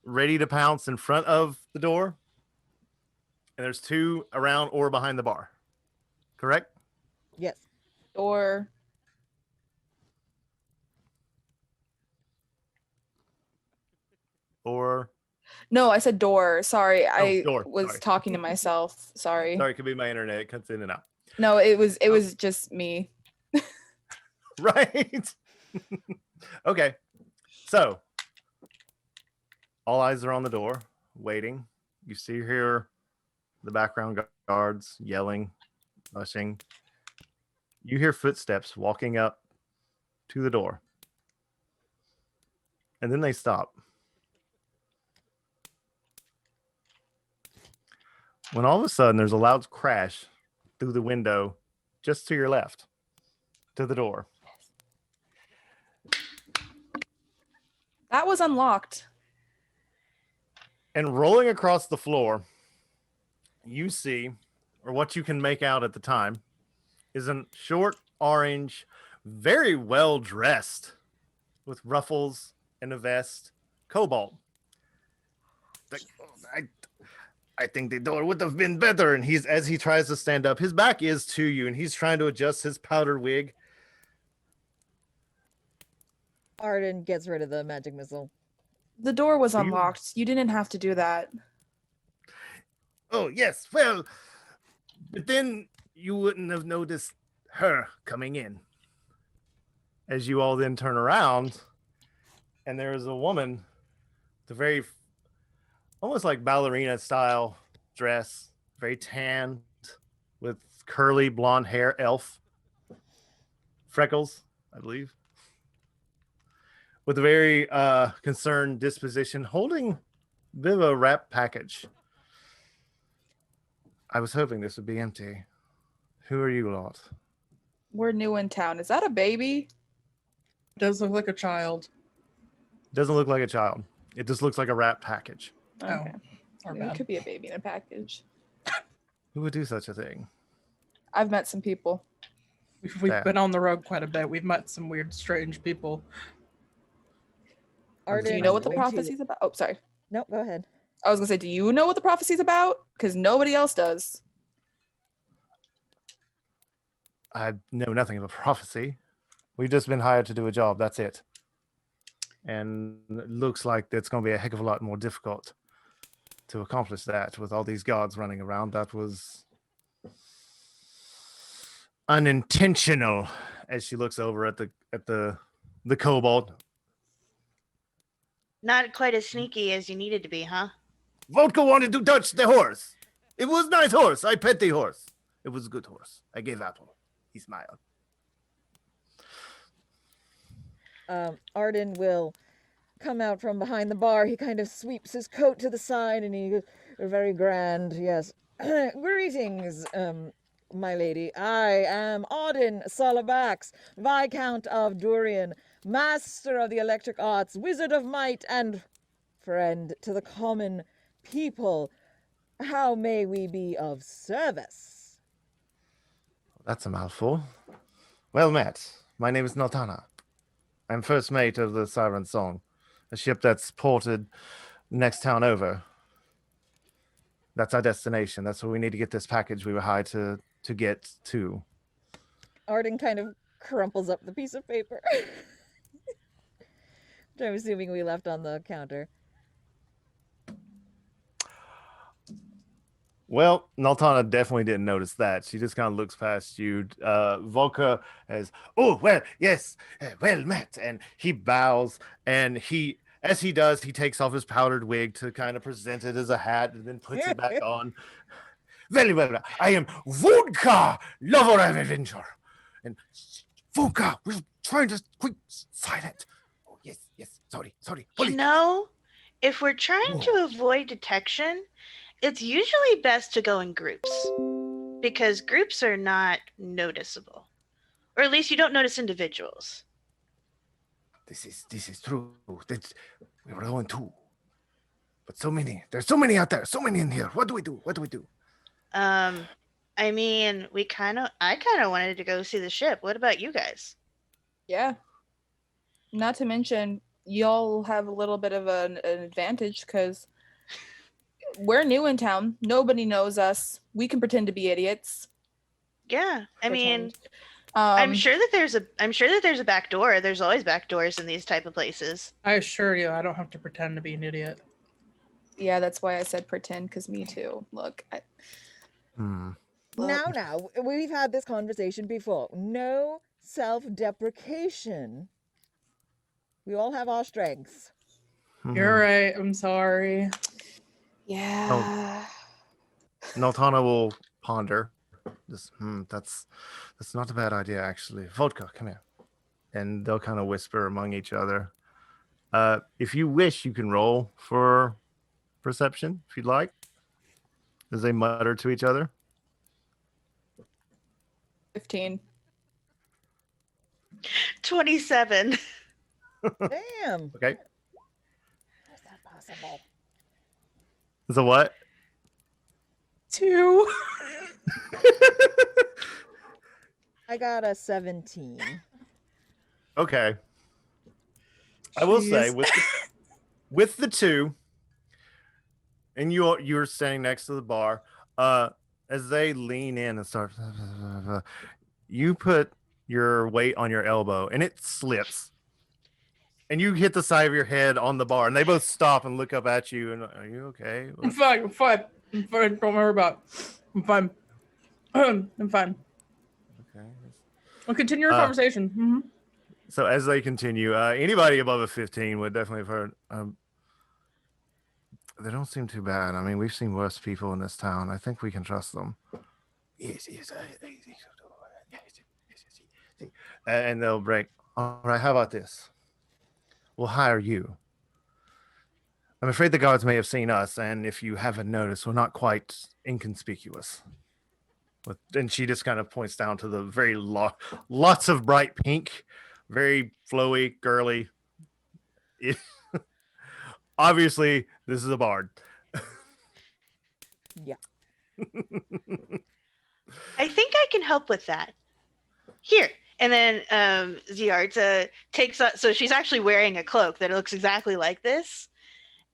A: ready to pounce in front of the door, and there's 2 around or behind the bar. Correct?
C: Yes.
D: Door.
A: Or
D: No, I said door. Sorry, I
A: door.
D: was
A: Sorry.
D: talking to myself. Sorry.
A: sorry, it could be my internet. It cuts in and out.
D: No, it was just me.
A: Right. Okay. So all eyes are on the door, waiting. You see here the background guards yelling, rushing. You hear footsteps walking up to the door. And then they stop. When all of a sudden there's a loud crash through the window just to your left, to the door.
D: That was unlocked.
A: And rolling across the floor, you see, or what you can make out at the time, is a short, orange, very well dressed, with ruffles and a vest, kobold. I think the door would have been better. And as he tries to stand up, his back is to you, and he's trying to adjust his powder wig.
C: Arden gets rid of the magic missile.
D: The door was
A: You-
D: unlocked. You didn't have to do that.
A: Oh, yes. Well, but then you wouldn't have noticed her coming in. As you all then turn around, and there is a woman, the very, almost like ballerina style dress, very tanned, with curly blonde hair, elf, freckles, I believe, with a very concerned disposition, holding a bit of a wrap package. I was hoping this would be empty. Who are you lot?
D: We're new in town. Is that a baby?
B: Does look like a child.
A: Doesn't look like a child. It just looks like a wrap package.
D: Okay.
B: Or
D: It
B: bad.
D: could be a baby in a package.
A: Who would do such a thing?
D: I've met some people.
B: We've
A: Yeah.
B: been on the road quite a bit. We've met some weird, strange people.
C: Arden
D: Do you know what
C: is
D: the
C: going to-
D: prophecy's about? Oh, sorry.
C: No, go ahead.
D: I was gonna say, do you know what the prophecy's about? Because nobody else does.
A: I know nothing of a prophecy. We've just been hired to do a job. That's it. And it looks like it's going to be a heck of a lot more difficult to accomplish that with all these guards running around. That was unintentional. As she looks over at the kobold.
E: Not quite as sneaky as you needed to be, huh?
A: Vodka wanted to touch the horse. It was nice horse. I pet the horse. It was a good horse. I gave apple. He smiled.
C: Arden will come out from behind the bar. He kind of sweeps his coat to the side and he goes, very grand, yes. Greetings, my lady. I am Auden Solobax, Viscount of Durian, Master of the Electric Arts, Wizard of Might, and friend to the common people. How may we be of service?
A: That's a mouthful. Well met. My name is Notana. I'm first mate of the Siren Song, a ship that's ported next town over. That's our destination. That's where we need to get this package we were hired to get to.
C: Arden kind of crumples up the piece of paper. Which I'm assuming we left on the counter.
A: Well, Naltana definitely didn't notice that. She just kind of looks past you. Volka as, oh, well, yes, well met. And he bows, and as he does, he takes off his powdered wig to kind of present it as a hat and then puts it back on. Very well. I am Vodka, lover of adventure. And Vodka, we're trying to quick silent. Oh, yes, sorry.
E: You know, if we're trying to avoid detection, it's usually best to go in groups because groups are not noticeable, or at least you don't notice individuals.
A: This is true. We were going too, but there's so many out there, so many in here. What do we do?
E: I mean, I kind of wanted to go see the ship. What about you guys?
D: Yeah. Not to mention, y'all have a little bit of an advantage because we're new in town. Nobody knows us. We can pretend to be idiots.
E: Yeah, I mean,
D: Pretend.
E: I'm sure that there's a back door. There's always back doors in these type of places.
B: I assure you, I don't have to pretend to be an idiot.
D: Yeah, that's why I said pretend, because me too. Look,
C: Now, we've had this conversation before. No self-deprecation. We all have our strengths.
B: You're right. I'm sorry.
D: yeah.
A: Naltana will ponder. That's not a bad idea, actually. Vodka, come here. And they'll kind of whisper among each other. If you wish, you can roll for perception, if you'd like. As they mutter to each other.
D: 15.
E: 27.
C: Damn.
A: Okay.
C: How is that possible?
A: So what?
B: 2.
C: I got a 17.
A: Okay. I will say
B: Jeez.
A: with the 2, and you're standing next to the bar, as they lean in and start, you put your weight on your elbow and it slips. And you hit the side of your head on the bar, and they both stop and look up at you. And are you okay?
B: I'm fine. Don't worry about it. I'm fine. I'm fine.
A: Okay.
B: We'll continue our conversation. Mm-hmm.
A: So as they continue, anybody above a 15 would definitely have heard. They don't seem too bad. I mean, we've seen worse people in this town. I think we can trust them. Yes. And they'll break. All right, how about this? We'll hire you. I'm afraid the guards may have seen us, and if you haven't noticed, we're not quite inconspicuous. And she just kind of points down to the very lots of bright pink, very flowy, girly. Obviously, this is a bard.
C: Yeah.
E: I think I can help with that. Here. And then Ziarta takes up, so she's actually wearing a cloak that looks exactly like this.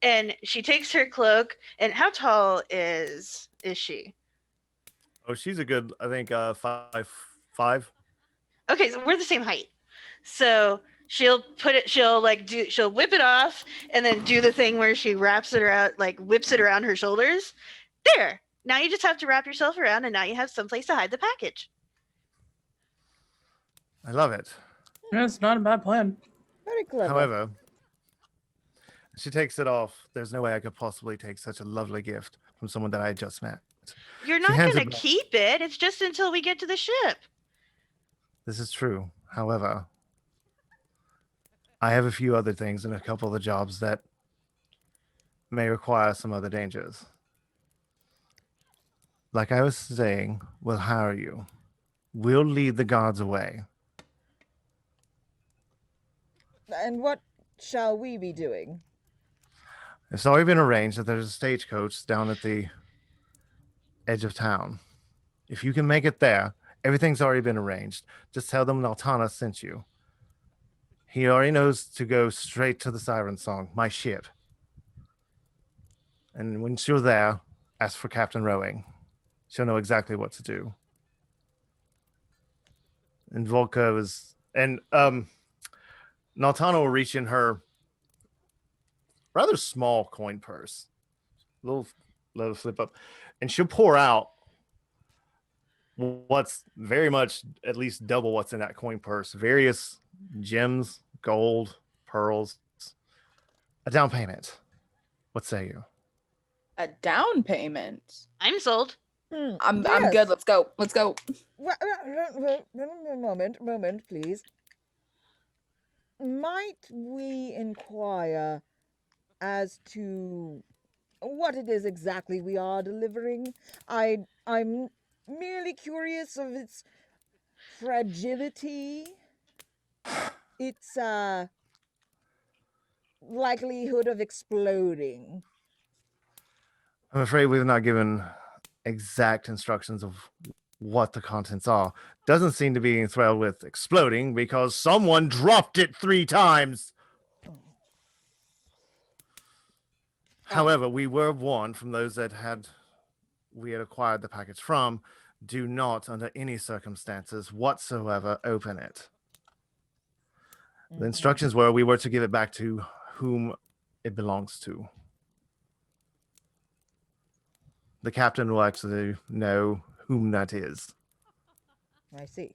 E: And she takes her cloak, and how tall is she?
A: Oh, she's a good, I think, 5'5".
E: Okay, so we're the same height. So she'll whip it off and then do the thing where she wraps it around, like whips it around her shoulders. There. Now you just have to wrap yourself around, and now you have someplace to hide the package.
A: I love it.
B: Yeah, it's not a bad plan.
C: Very clever.
A: However, she takes it off. There's no way I could possibly take such a lovely gift from someone that I just met.
E: You're
A: She
E: not
A: hands
E: going
A: it
E: to
A: back.
E: keep it. It's just until we get to the ship.
A: This is true. However, I have a few other things and a couple of the jobs that may require some other dangers. Like I was saying, we'll hire you. We'll lead the guards away.
C: And what shall we be doing?
A: It's already been arranged that there's a stagecoach down at the edge of town. If you can make it there, everything's already been arranged. Just tell them Naltana sent you. He already knows to go straight to the Siren Song, my ship. And when you're there, ask for Captain Rowing. She'll know exactly what to do. And Volka was, and Naltana will reach in her rather small coin purse, little flip up, and she'll pour out what's very much at least double what's in that coin purse. Various gems, gold, pearls, a down payment. What say you?
D: A down payment.
E: I'm sold.
D: I'm
C: Yes.
D: good. Let's go. Let's go.
C: Moment, please. Might we inquire as to what it is exactly we are delivering? I'm merely curious of its fragility, its likelihood of exploding.
A: I'm afraid we've not given exact instructions of what the contents are. Doesn't seem to be enthralled with exploding because someone dropped it 3 times. However, we were warned from those that we had acquired the package from, do not, under any circumstances whatsoever, open it. The instructions were we were to give it back to whom it belongs to. The captain will actually know whom that is.
C: I see.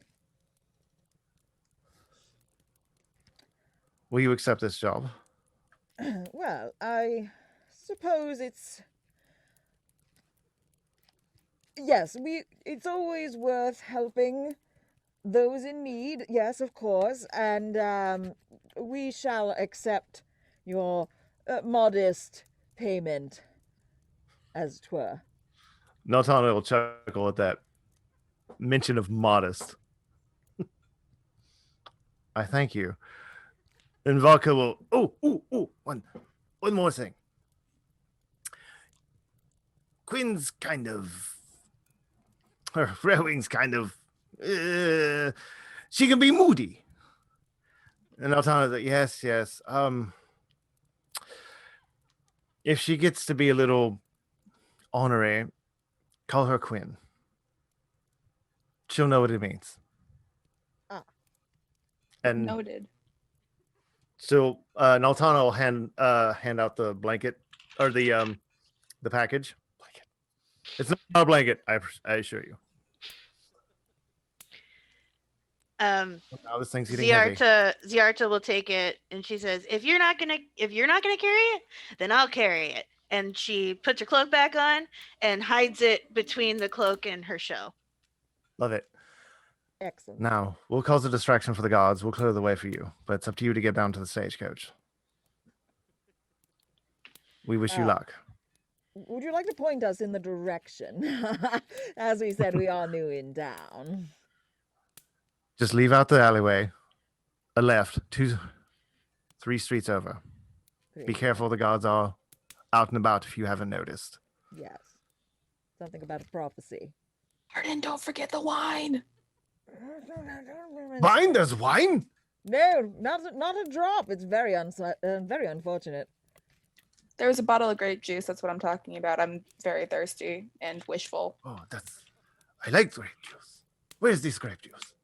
A: Will you accept this job?
C: Well, I suppose it's... Yes, it's always worth helping those in need, yes, of course, and we shall accept your modest payment, as 'twere.
A: Naltana will chuckle at that mention of modest. I thank you. And Vodka will. One more thing. Quinn's kind of. Her Rowing's kind of. She can be moody. And Naltana's like, yes. If she gets to be a little honorary, call her Quinn. She'll know what it means. And
D: Noted.
A: so Naltana will hand out the blanket or the package. Blanket. It's not a blanket, I assure you. Now this thing's getting heavy.
E: Ziarta will take it and she says, if you're not gonna carry it, then I'll carry it. And she puts her cloak back on and hides it between the cloak and her shell.
A: Love it.
C: Excellent.
A: Now, we'll cause a distraction for the gods. We'll clear the way for you. But it's up to you to get down to the stagecoach. We wish you luck.
C: Would you like to point us in the direction? As we said, we are new in town.
A: Just leave out the alleyway. A left, 2, 3 streets over. Be careful, the gods are out and about if you haven't noticed.
C: Yes. Something about a prophecy.
D: Arden, don't forget the wine.
A: Wine? There's wine?
C: No, not a drop. It's very unfortunate.
D: There's a bottle of grape juice. That's what I'm talking about. I'm very thirsty and wishful.
A: Oh, I like grape juice. Where's this grape juice?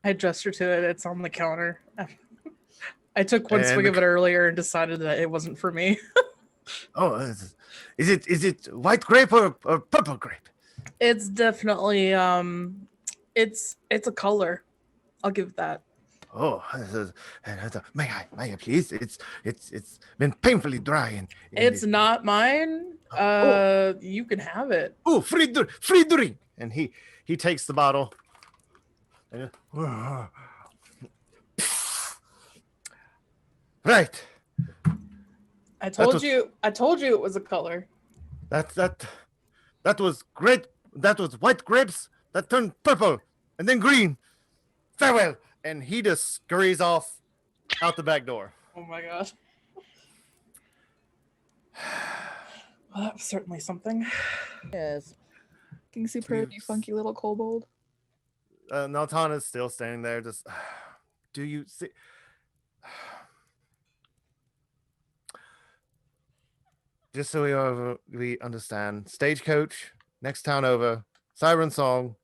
B: I gesture to it. It's on the counter. I took one swig of it earlier and decided that it wasn't for me.
A: Oh, is it white grape or purple grape?
B: It's definitely it's a color. I'll give that.
A: Oh, may I please? It's been painfully dry and
B: It's not mine. You can have it.
A: oh, free drink. And he takes the bottle. And, right.
B: I told
A: was-
B: you it was a color.
A: That was great. That was white grapes that turned purple and then green. Farewell. And he just scurries off out the back door.
B: Oh my gosh. Well, that was certainly something.
C: Yes.
D: Can see pretty funky little kobold.
A: Naltana's still standing there. Just, do you see? Just so we understand, Stagecoach, next town over, Siren Song,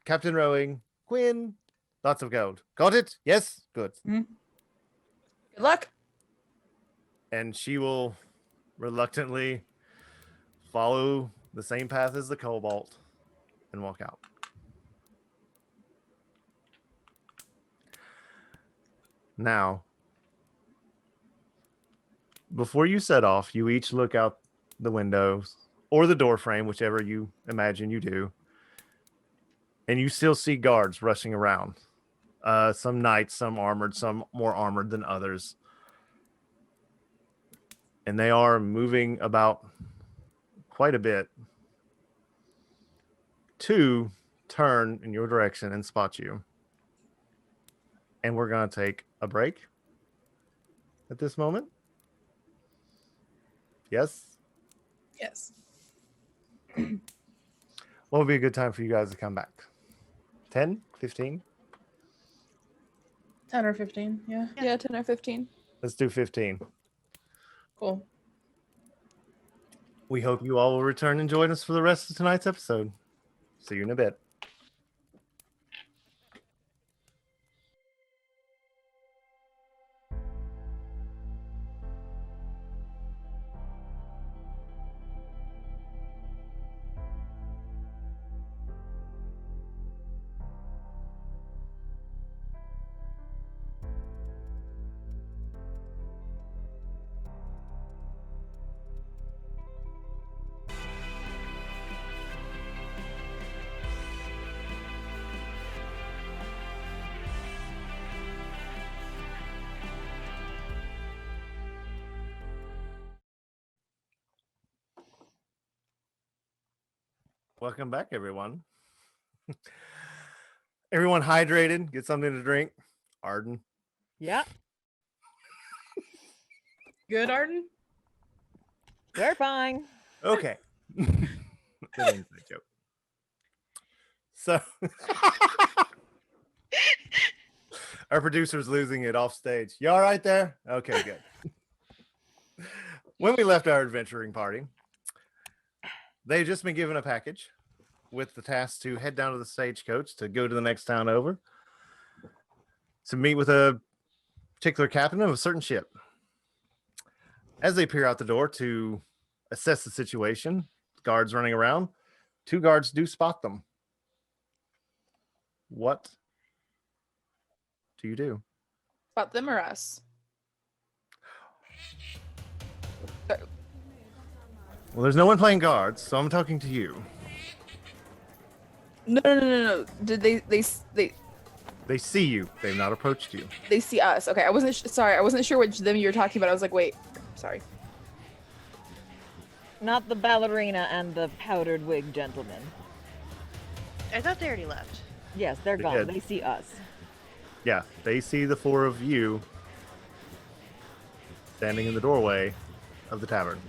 A: Captain Rowing, Quinn, lots of gold. Got it? Yes? Good.
D: Good luck.
A: And she will reluctantly follow the same path as the Cobalt and walk out. Now, before you set off, you each look out the windows or the door frame, whichever you imagine you do, and you still see guards rushing around. Some knights, some armored, some more armored than others. And they are moving about quite a bit to turn in your direction and spot you. And we're going to take a break at this moment. Yes?
B: Yes.
A: What would be a good time for you guys to come back? 10? 15?
B: 10 or 15, yeah.
D: Yeah, 10 or 15.
A: Let's do 15.
B: Cool.
A: We hope you all will return and join us for the rest of tonight's episode. See you in a bit. Welcome back, everyone. Everyone hydrated, get something to drink. Arden.
C: Yeah,
B: Good, Arden?
C: we're fine.
A: Okay. Good inside joke. So our producer's losing it off stage. You all right there? Okay, good. When we left our adventuring party, they've just been given a package with the task to head down to the stagecoach to go to the next town over to meet with a particular captain of a certain ship. As they peer out the door to assess the situation, guards running around, 2 guards do spot them. What do you do?
D: About them or us?
A: Well, there's no one playing guards, so I'm talking to you.
D: No. Did they
A: They see you. They've not approached you.
D: they see us? Okay, I wasn't sorry. I wasn't sure which them you were talking about. I was like, wait, sorry.
C: Not the ballerina and the powdered wig gentleman.
E: I thought they already left.
C: Yes, they're
A: They
C: gone.
A: did.
C: They see us.
A: Yeah, they see the 4 of you standing in the doorway of the tavern.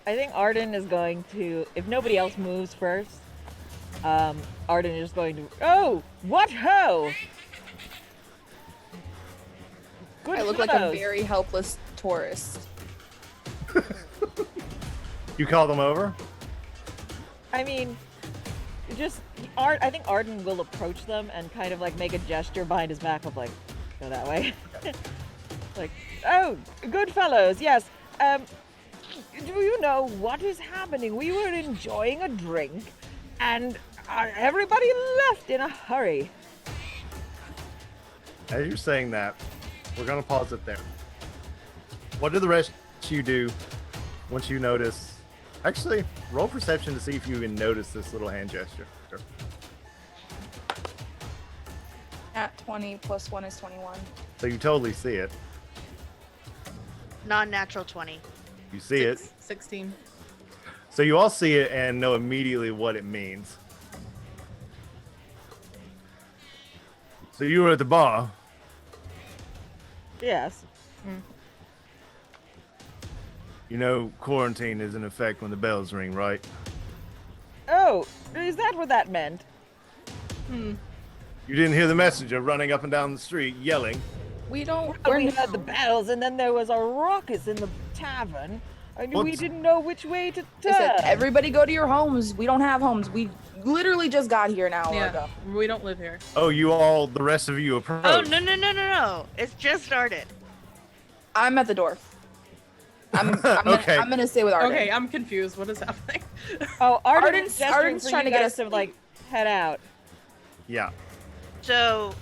C: I think Arden is going to, if nobody else moves first, Arden is going to, oh, what ho! Good
D: I look like a
C: fellows.
D: very helpless tourist.
A: You call them over?
C: I mean, just, I think Arden will approach them and kind of like make a gesture behind his back of like, go that way. Like, oh, good fellows, yes. Do you know what is happening? We were enjoying a drink and everybody left in a hurry.
A: As you're saying that, we're gonna pause it there. What do the rest of you do once you notice? Actually, roll perception to see if you even notice this little hand gesture.
D: At 20 plus 1 is 21.
A: So you totally see it.
E: Non-natural 20.
A: You see it.
B: 16.
A: So you all see it and know immediately what it means. So you were at the bar.
C: Yes.
A: You know quarantine is in effect when the bells ring, right?
C: Oh, is that what that meant?
A: You didn't hear the messenger running up and down the street yelling.
D: We don't.
C: We heard the bells, and then there was a ruckus in the tavern, and we
A: What's-
C: didn't know which way to
D: I said,
C: turn.
D: everybody go to your homes. We don't have homes. We literally just got here an hour ago.
B: We don't live here.
A: Oh, you all, the rest of you approach.
E: Oh, no. It's just started.
D: I'm at the door.
A: Okay.
D: I'm gonna stay with Arden.
B: Okay, I'm confused. What is happening?
C: Oh,
D: Arden's
C: Arden's
D: trying to get us
C: to like head out.
A: Yeah.
E: So,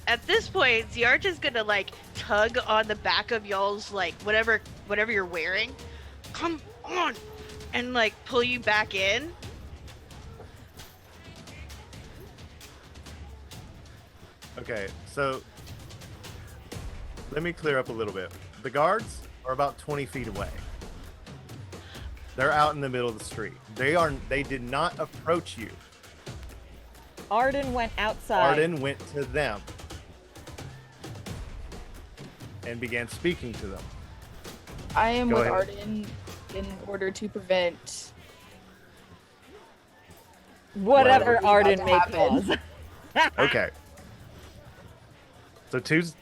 E: at this point, Ziarta's gonna like tug on the back of y'all's like whatever you're wearing. Come on, and like pull you back in.
A: Okay, so let me clear up a little bit. The guards are about 20 feet away. They're out in the middle of the street. They did not approach you.
C: Arden went outside.
A: Arden went to them and began speaking to them.
D: I am
A: Go
D: with
A: ahead.
D: Arden in order to prevent.
C: Whatever
D: Whatever's
C: Arden
D: about
C: may
D: to happen.
C: cause.
A: Okay. So two's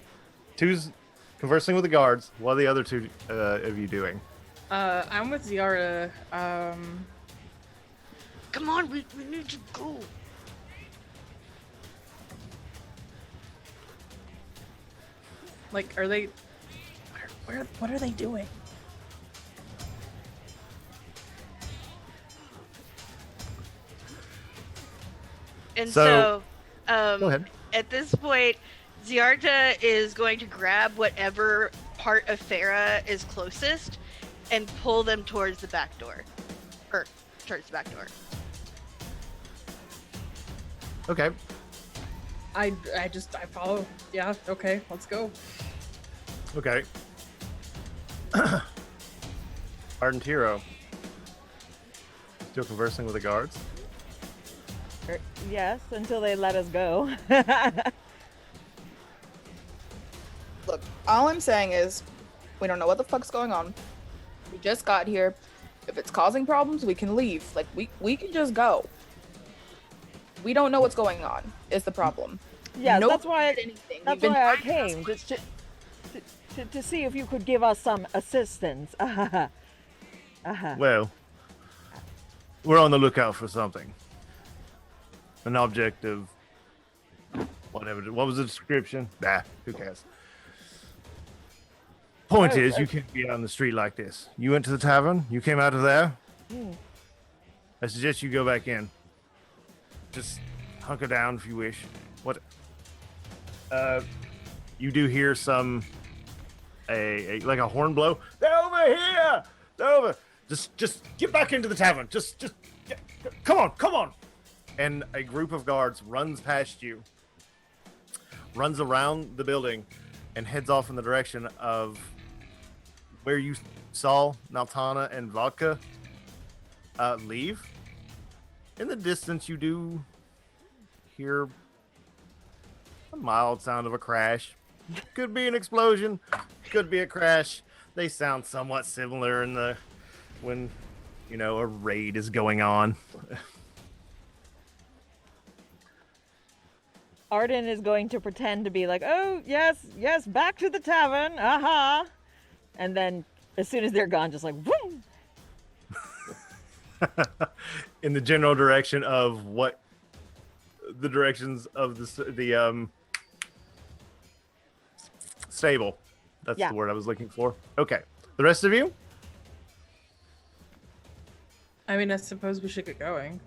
A: conversing with the guards. What are the other two of you doing?
B: I'm with Ziarta.
E: Come on, we need to go.
B: Like, are they? What are they doing?
E: And
A: So-
E: so,
A: Go ahead.
E: at this point, Ziarta is going to grab whatever part of Farah is closest and pull them towards the back door. Or towards the back door.
A: Okay.
B: I follow. Yeah. Okay. Let's go.
A: Okay. Ardentiro. Still conversing with the guards.
C: Yes, until they let us go.
D: Look, all I'm saying is, we don't know what the fuck's going on. We just got here. If it's causing problems, we can leave. Like, we can just go. We don't know what's going on, is the problem.
C: Yeah,
D: Nobody
C: that's why.
D: did anything.
C: That's
D: We've been
C: why I
D: trying to
C: came to see if you could give us some assistance.
A: Well, we're on the lookout for something. An object of whatever. What was the description? Nah, who cares? Point is, you can't be out on the street like this. You went to the tavern. You came out of there. I suggest you go back in. Just hunker down if you wish. What? You do hear some like a horn blow. They're over here. They're over. Just get back into the tavern. Just come on. And a group of guards runs past you, runs around the building, and heads off in the direction of where you saw Naltana and Vodka leave. In the distance, you do hear a mild sound of a crash. Could be an explosion, could be a crash. They sound somewhat similar when a raid is going on.
C: Arden is going to pretend to be like, oh, yes, back to the tavern, and then as soon as they're gone, just like, boom.
A: In the general direction of what? The directions of the stable. That's
C: Yeah.
A: the word I was looking for. Okay. The rest of you?
B: I mean, I suppose we should get going.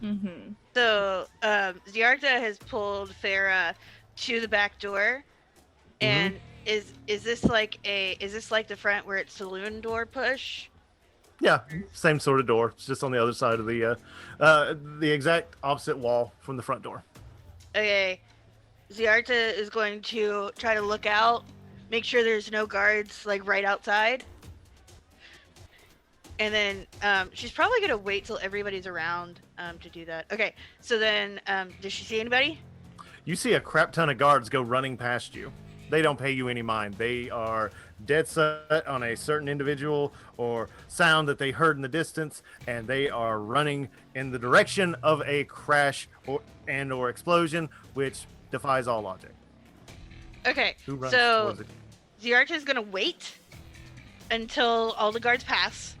D: Mm-hmm.
E: So, Ziarta has pulled Farah to the back door, And is this like the front where it's saloon door push?
A: Yeah, same sort of door. It's just on the other side of the exact opposite wall from the front door.
E: Okay. Ziarta is going to try to look out, make sure there's no guards like right outside. And then she's probably gonna wait till everybody's around to do that. Okay, so then does she see anybody?
A: You see a crap ton of guards go running past you. They don't pay you any mind. They are dead set on a certain individual or sound that they heard in the distance, and they are running in the direction of a crash or explosion, which defies all logic.
E: Okay,
A: Who runs
E: so
A: towards it?
E: Ziarta is gonna wait until all the guards pass,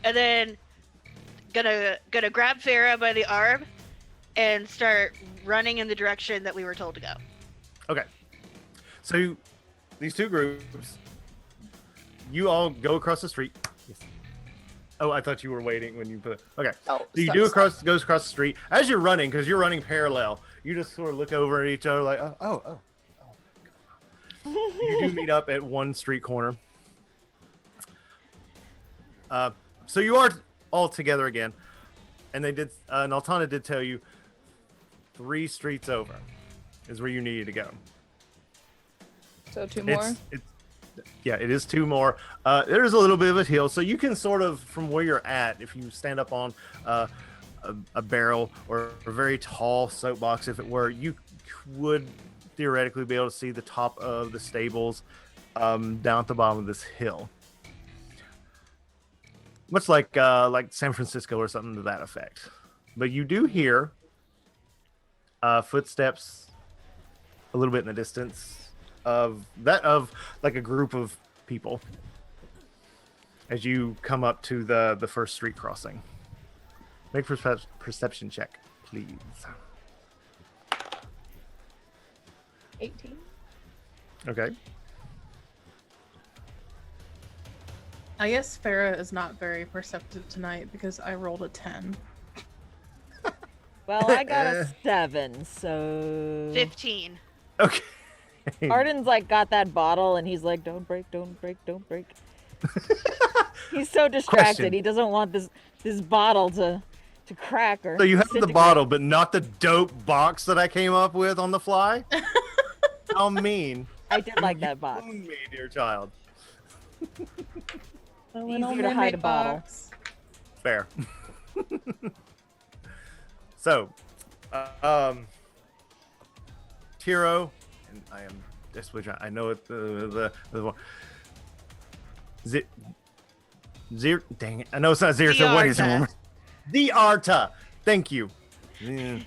E: and then gonna grab Farah by the arm and start running in the direction that we were told to go.
A: Okay. So these two groups, you all go across the street. Yes. Oh, I thought you were waiting when you put. Okay.
D: Oh,
A: So you
D: stop,
A: do
D: stop.
A: goes across the street as you're running, because you're running parallel. You just sort of look over at each other like, oh. You do meet up at one street corner. So you are all together again, and they did. And Altana did tell you 3 streets over is where you needed to go.
D: So 2 more.
A: It is 2 more. There's a little bit of a hill, so you can sort of, from where you're at, if you stand up on a barrel or a very tall soapbox, if it were, you would theoretically be able to see the top of the stables down at the bottom of this hill. Much like San Francisco or something to that effect. But you do hear footsteps a little bit in the distance of like a group of people as you come up to the first street crossing. Make perception check, please.
D: 18.
A: Okay.
B: I guess Farah is not very perceptive tonight because I rolled a 10.
C: Well, I got a 7, so
E: 15.
A: Okay.
C: Arden's like got that bottle and he's like, don't break, don't break, don't break. He's so distracted.
A: Question.
C: He doesn't want this bottle to crack or
A: So you have the
C: disintegrate.
A: bottle, but not the dope box that I came up with on the fly? How mean.
C: I did like that box.
A: Wound me, dear child.
C: Easier to hide a bottle.
A: Fair. So, Tiro, and I am just which I know it the one. Dang it! I know it's not Zirta. What is it? The Arta. Thank you.
E: Sorry,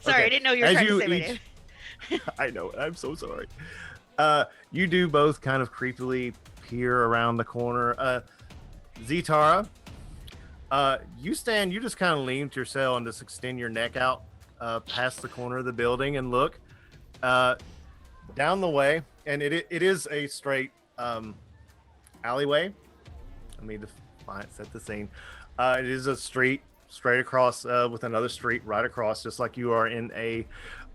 A: Okay.
E: I didn't know you were
A: As
E: trying to
A: you
E: say my
A: each-
E: name.
A: I know. I'm so sorry. You do both kind of creepily peer around the corner. Zitara, you just kind of lean to your cell and just extend your neck out past the corner of the building and look down the way. And it is a straight alleyway. Let me set the scene. It is a street straight across with another street right across, just like you are in a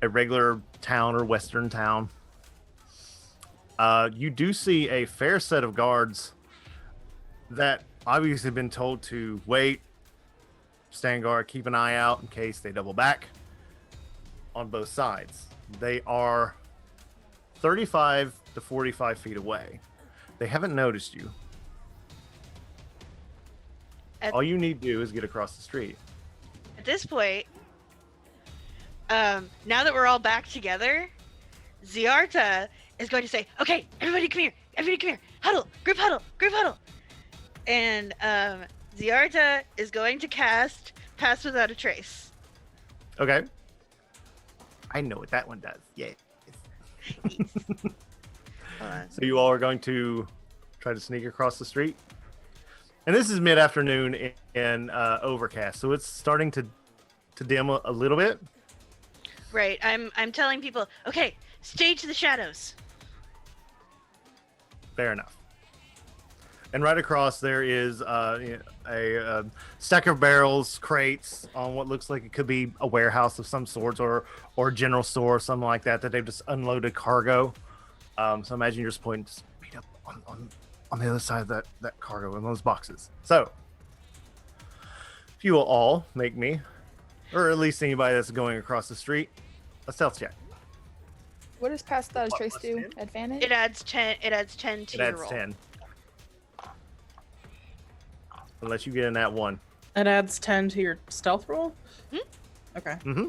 A: regular town or western town. You do see a fair set of guards that obviously have been told to wait, stand guard, keep an eye out in case they double back on both sides. They are 35 to 45 feet away. They haven't noticed you. All you need to do is get across the street.
E: At this point, now that we're all back together, Ziarta is going to say, "Okay, everybody come here. Everybody come here. Huddle. Group huddle. Group huddle." And Ziarta is going to cast Pass Without a Trace.
A: Okay. I know what that one does. Yeah. So you all are going to try to sneak across the street? And this is mid-afternoon in overcast, so it's starting to dim a little bit.
E: Right. I'm telling people, okay, stay to the shadows.
A: Fair enough. And right across there is a stack of barrels, crates on what looks like it could be a warehouse of some sort, or a general store or something like that they've just unloaded cargo. So imagine you're just pointing to meet up on the other side of that cargo in those boxes. So if you will all make me, or at least anybody that's going across the street, a stealth check.
D: What does past status
A: What,
D: trace
A: plus
D: do?
A: 10?
D: Advantage?
E: It adds 10. It adds 10 to
A: It
E: your
A: adds
E: roll.
A: 10. Unless you get in that one.
B: It adds 10 to your stealth roll?
E: Hmm?
B: Okay.
A: Mm-hmm.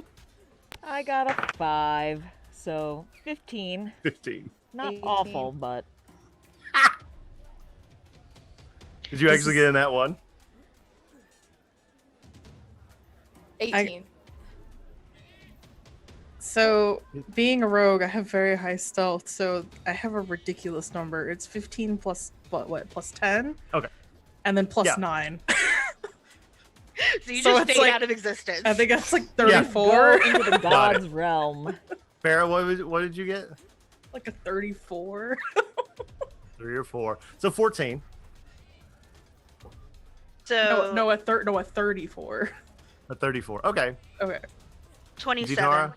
C: I got a 5, so 15.
A: 15.
C: Not
D: 18.
C: awful, but
A: Did you
B: This
A: actually
B: is-
A: get in that one?
D: 18.
B: So, being a rogue, I have very high stealth, so I have a ridiculous number. It's 15 plus, what, plus 10?
A: Okay.
B: And then plus
A: Yeah.
B: 9.
E: So you
B: So
E: just
B: it's
E: fade
B: like-
E: out of existence.
B: I think that's like
C: go
B: 34.
C: into the
A: Got
C: god's realm.
A: Farrah, what did you get?
B: Like a 34.
A: 3 or 4. So 14.
E: So
B: No, a 34.
A: A 34. Okay.
B: Okay.
E: 27.
A: Zitara.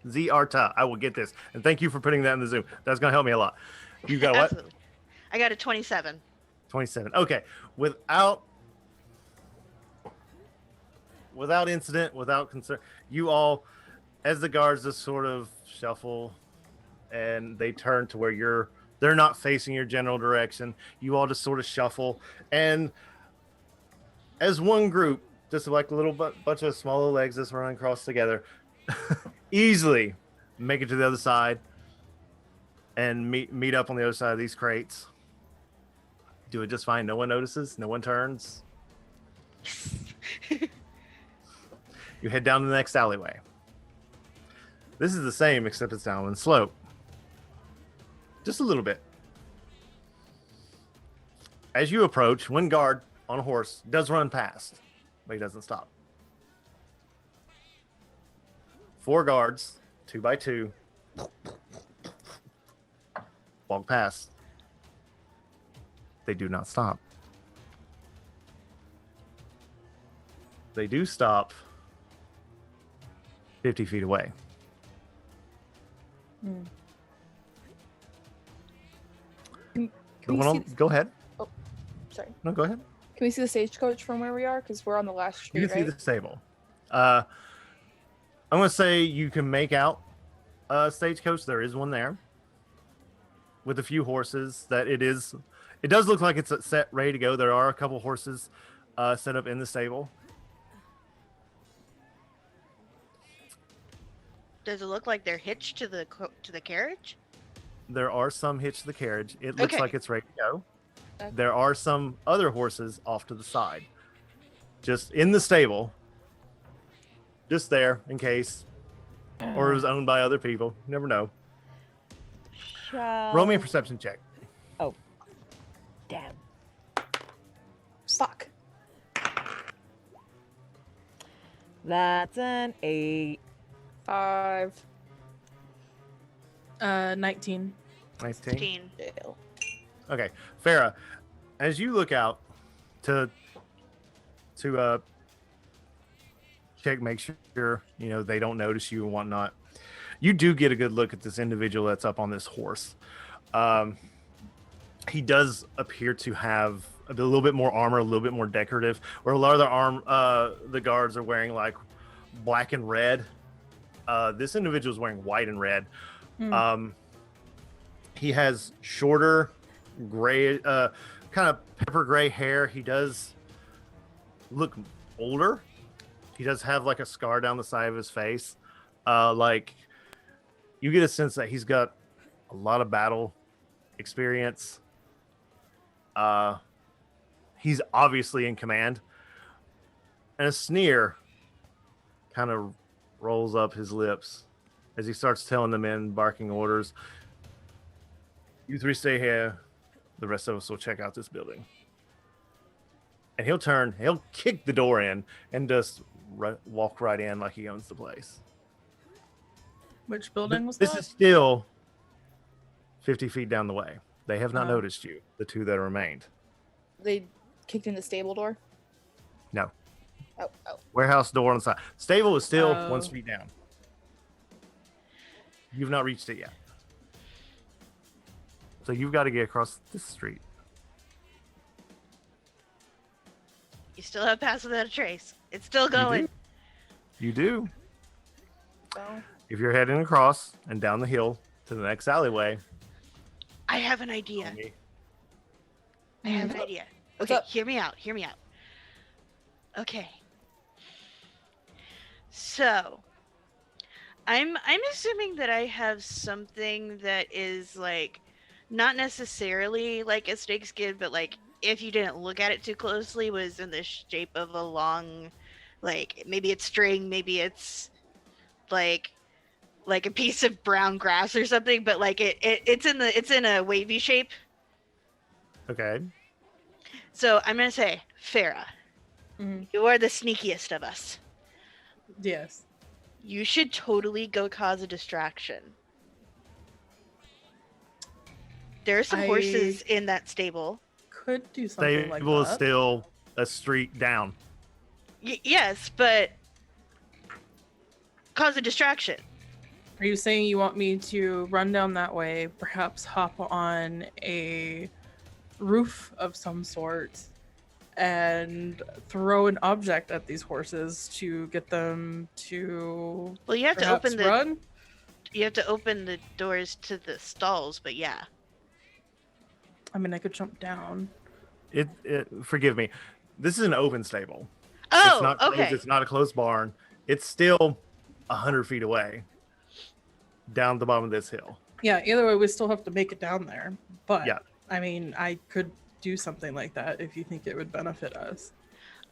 A: Ziarta. I will get this. And thank you for putting that in the Zoom. That's going to help me a lot. You got what?
E: Absolutely. I got a 27.
A: 27. Okay. Without incident, without concern, you all, as the guards just sort of shuffle and they turn to where they're not facing your general direction. You all just sort of shuffle, and as one group, just like a little bunch of smaller legs just running across together, easily make it to the other side and meet up on the other side of these crates. Do it just fine. No one notices. No one turns. You head down to the next alleyway. This is the same, except it's down on the slope. Just a little bit. As you approach, one guard on a horse does run past, but he doesn't stop. 4 guards, 2 by 2, walk past. They do not stop. They do stop 50 feet away.
D: Can
A: The
D: we
A: one
D: see
A: on- go ahead.
D: Sorry.
A: No, go ahead.
D: Can we see the stagecoach from where we are? Because we're on the last street,
A: You can
D: right?
A: see the stable. I'm going to say you can make out a stagecoach. There is one there with a few horses. It does look like it's set, ready to go. There are a couple horses set up in the stable.
E: Does it look like they're hitched to the carriage?
A: There are some hitched to the carriage. It looks
E: Okay.
A: like it's ready to go.
D: Okay.
A: There are some other horses off to the side, just in the stable, just there in case, or it was owned by other people. You never know. Roll me a perception check.
C: Oh. Damn.
D: Fuck.
C: That's an 8.
D: 5.
B: 19.
A: 19.
E: 15.
D: Jail.
A: Okay, Farrah, as you look out to check, make sure they don't notice you and whatnot, you do get a good look at this individual that's up on this horse. He does appear to have a little bit more armor, a little bit more decorative, where a lot of the guards are wearing like black and red. This individual is wearing white and red. He has shorter gray, kind of pepper gray hair. He does look older. He does have like a scar down the side of his face. Like you get a sense that he's got a lot of battle experience. He's obviously in command. And a sneer kind of rolls up his lips as he starts telling the men, barking orders. You 3 stay here. The rest of us will check out this building. And he'll kick the door in and just walk right in like he owns the place.
B: Which building was
A: This
B: that?
A: is still 50 feet down the way. They have not
B: Uh.
A: noticed you, the two that remained.
D: They kicked in the stable door.
A: No.
D: Oh, oh.
A: Warehouse door on the side. Stable is still
B: Oh.
A: 1 street down. You've not reached it yet. So you've got to get across this street.
F: You still have Pass Without a Trace. It's still
A: You
F: going.
A: do. You do.
D: So,
A: If you're heading across and down the hill to the next alleyway,
F: I have an idea.
A: tell me.
F: I have an idea.
D: What's
F: Okay,
D: up?
F: hear me out. Hear me out. Okay. So, I'm assuming that I have something that is like not necessarily like a snake skin, but like if you didn't look at it too closely, was in the shape of a long, like maybe it's string, maybe it's like a piece of brown grass or something, but like it's in a wavy shape.
A: Okay.
F: So I'm gonna say, Farah,
B: Mhm.
F: you are the sneakiest of us.
B: Yes.
F: You should totally go cause a distraction. There are some horses in that stable.
B: Could do something like
A: Stable is
B: that.
A: still a street down.
F: Yes, but cause a distraction.
B: Are you saying you want me to run down that way, perhaps hop on a roof of some sort, and throw an object at these horses to get them to
F: Well, you have to
B: perhaps
F: open the
B: run?
F: you have to open the doors to the stalls, but yeah.
B: I mean, I could jump down.
A: Forgive me. This is an open stable.
F: Oh,
A: It's not closed,
F: okay.
A: It's not a closed barn. It's still 100 feet away down the bottom of this hill.
B: Yeah, either way, we still have to make it down there. But,
A: Yeah.
B: I mean, I could do something like that if you think it would benefit us.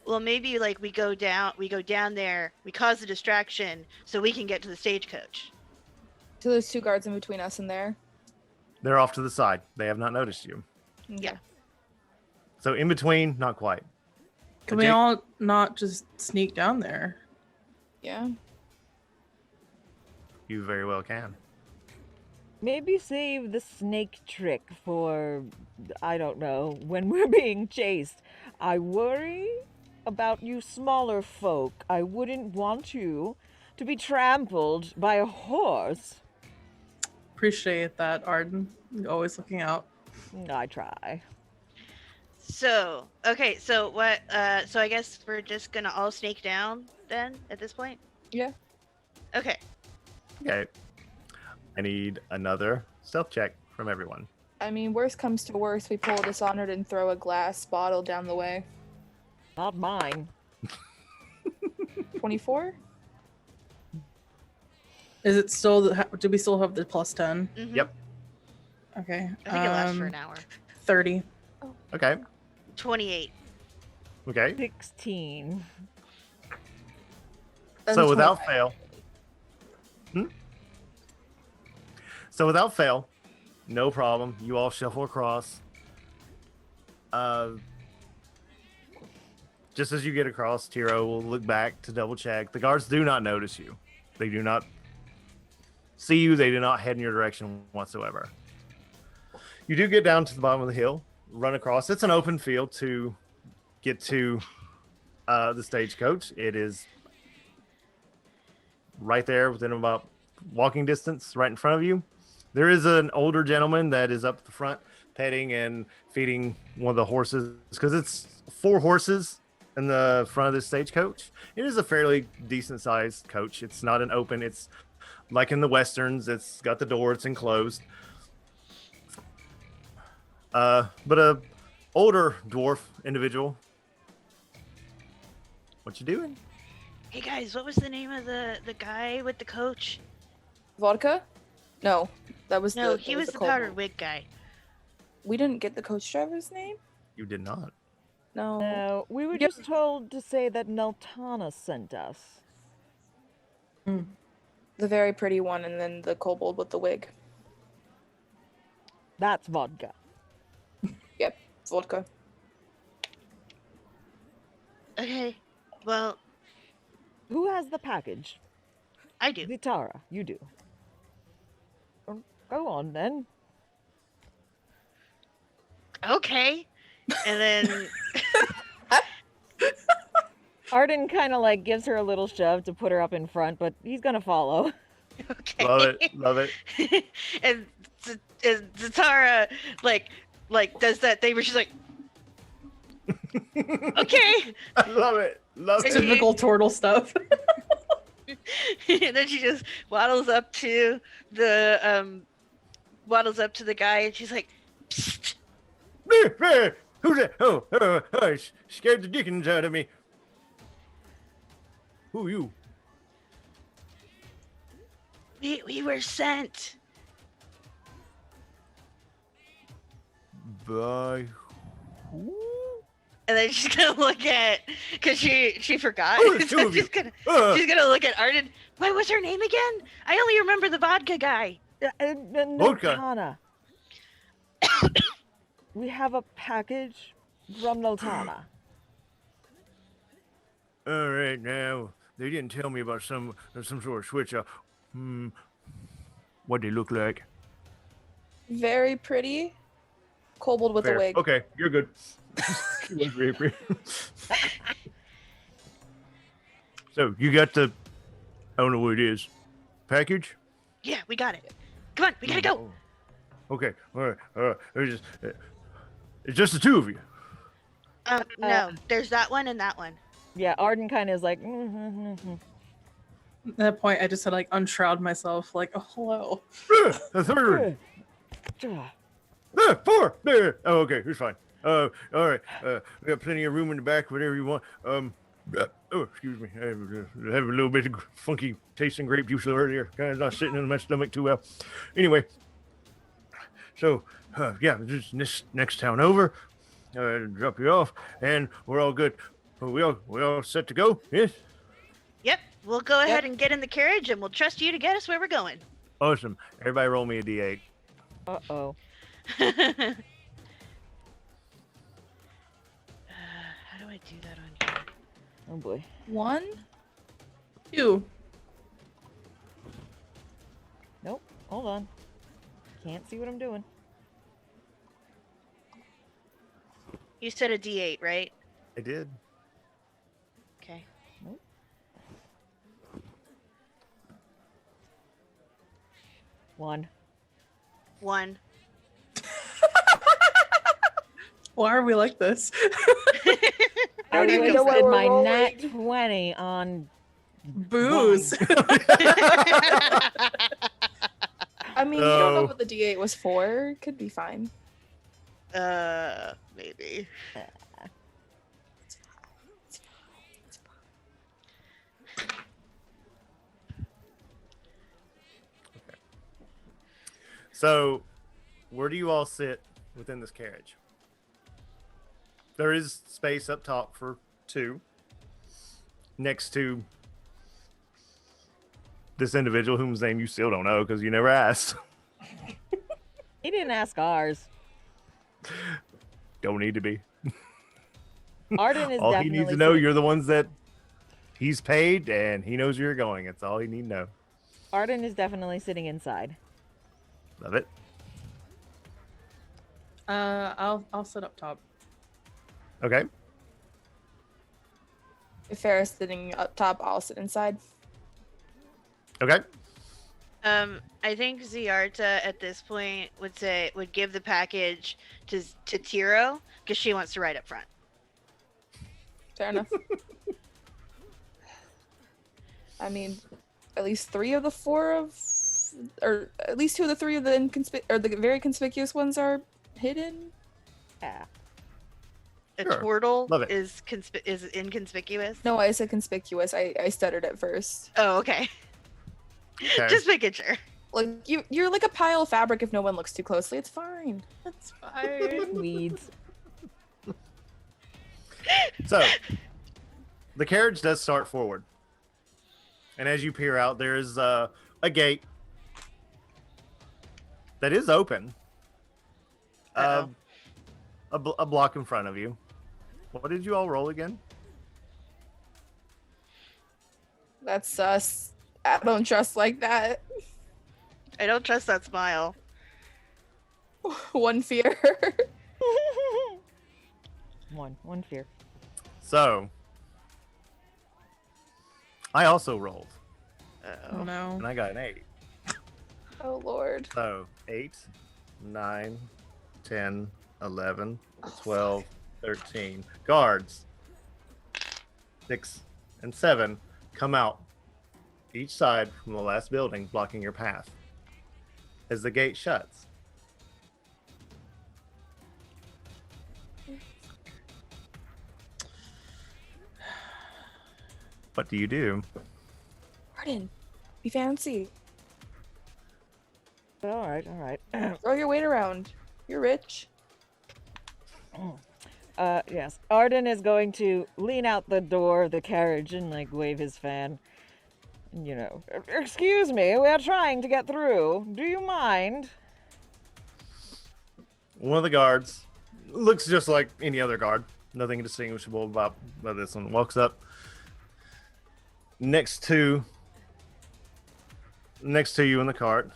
F: Well, maybe like we go down there, we cause a distraction so we can get to the stagecoach.
D: so there's two guards in between us and there.
A: They're off to the side. They have not noticed you.
F: Yeah.
A: So in between, not quite.
B: Can we
A: Jake-
B: all not just sneak down there?
D: Yeah.
A: You very well can.
C: Maybe save the snake trick for, I don't know, when we're being chased. I worry about you smaller folk. I wouldn't want you to be trampled by a horse.
B: Appreciate that, Arden. You're always looking out.
C: I try.
F: So, okay, so what so I guess we're just going to all snake down then at this point?
D: Yeah.
F: Okay.
A: Okay. I need another stealth check from everyone.
D: I mean, worst comes to worst, we pull Dishonored and throw a glass bottle down the way.
C: Not mine.
D: 24?
B: Is it still? Do we still have the plus 10?
F: Mhm.
A: Yep.
B: Okay.
F: I think it lasts for an hour.
B: 30.
A: Okay.
F: 28.
A: Okay.
C: 16.
A: So without fail. So without fail, no problem. You all shuffle across. Just as you get across, Tiro will look back to double check. The guards do not notice you. They do not see you. They do not head in your direction whatsoever. You do get down to the bottom of the hill, run across. It's an open field to get to the stagecoach. It is right there within about walking distance, right in front of you. There is an older gentleman that is up the front petting and feeding one of the horses because it's 4 horses in the front of this stagecoach. It is a fairly decent sized coach. It's not an open, it's like in the westerns, it's got the door, it's enclosed. But a older dwarf individual. What you doing?
F: Hey guys, what was the name of the guy with the coach?
D: Vodka? No. That was
F: No,
D: the
F: he was the
D: kobold.
F: powdered wig guy.
D: We didn't get the coach driver's name?
A: You did not.
D: No.
C: No, we were
D: Yep.
C: just told to say that Neltana sent us.
D: The very pretty one and then the kobold with the wig.
C: That's vodka.
D: Yep. It's vodka.
F: Okay. Well,
C: Who has the package?
F: I do.
C: Vitara, you do. Go on then.
F: Okay. And then
C: Arden kind of like gives her a little shove to put her up in front, but he's gonna follow.
F: okay.
A: Love it. Love it.
F: and Zatara like does that thing where she's like, okay.
A: I love it. Love it.
B: Typical turtle stuff.
F: And then she just waddles up to the guy and she's like, psst.
A: Who's that? Oh, scared the dickens out of me. Who you?
F: We were sent.
A: By who?
F: And then she's gonna look at, cause she forgot.
A: Oh, there's two
F: So
A: of you.
F: she's gonna look at Arden. What was her name again? I only remember the vodka guy.
A: Vodka.
C: Noltana. We have a package from Noltana.
A: All right, now they didn't tell me about some sort of switch. What they look like?
D: Very pretty. Kobold with
A: Fair.
D: a wig.
A: Okay, you're good. She was very pretty. So you got the, I don't know what it is, package?
F: Yeah, we got it. Come on, we gotta go.
A: Okay, all right. It's just the two of you.
F: No, there's that one and that one.
C: Yeah, Arden kind of is like,
B: At that point, I just had to like unshroud myself, like, oh, hello.
A: The third. Four. There. Oh, okay, it's fine. All right. We got plenty of room in the back, whatever you want. Oh, excuse me. I have a little bit of funky tasting grape juice earlier. Kind of not sitting in my stomach too well. Anyway, so yeah, just next town over. Drop you off, and we're all good. We all set to go? Yes.
F: Yep, we'll go ahead and get in the carriage, and we'll trust you to get us where we're going.
A: Awesome. Everybody, roll me a d8.
C: uh-oh.
F: How do I do that on here?
C: Oh boy.
D: 1.
B: 2.
C: Nope. Hold on. Can't see what I'm doing.
F: You said a D8, right?
A: I did.
F: Okay.
C: Nope. 1.
F: 1.
B: Why are we like this?
C: I
D: don't even know what
C: wasted
D: we're
C: my
D: rolling.
C: nat 20 on
B: Booze.
D: I mean, you don't know
A: Oh.
D: what the D8 was for. Could be fine.
F: Maybe.
A: So, where do you all sit within this carriage? There is space up top for 2, next to this individual whose name you still don't know because you never asked.
C: He didn't ask ours.
A: Don't need to be.
C: Arden is
A: All he
C: definitely
A: needs to know,
C: sitting-
A: you're the ones that he's paid and he knows you're going. That's all he need to know.
C: Arden is definitely sitting inside.
A: Love it.
B: I'll sit up top.
A: Okay.
D: If Farrah's sitting up top, I'll sit inside.
A: Okay.
F: I think Ziarta at this point would give the package to Tiro because she wants to ride up front.
D: Fair enough. I mean, at least 3 of the 4 of, or at least 2 of the 3 of the very conspicuous ones are hidden.
C: Yeah.
F: A
A: Sure.
F: turtle
A: Love it.
F: is inconspicuous.
D: No, I said conspicuous. I stuttered at first.
F: Oh, okay.
A: Okay.
F: Just making sure.
D: Like you're like a pile of fabric if no one looks too closely. It's fine.
B: That's fine.
C: Weeds.
A: So, the carriage does start forward. And as you peer out, there is a gate that is open.
F: Uh-oh.
A: A block in front of you. What did you all roll again?
D: That's sus. I don't trust like that.
F: I don't trust that smile.
D: 1 fear.
C: One fear.
A: So, I also rolled,
B: Oh no.
A: and I got an 8.
D: Oh Lord.
A: So, 8, 9, 10, 11,
D: Oh,
A: 12, 13. Guards, 6 and 7, come out each side from the last building, blocking your path. As the gate shuts, what do you do?
D: Arden, be fancy.
C: All right.
D: Throw your weight around. You're rich.
C: Yes. Arden is going to lean out the door of the carriage and like wave his fan. You know, excuse me, we are trying to get through. Do you mind?
A: One of the guards looks just like any other guard. Nothing distinguishable about this one. Walks up next to you in the cart.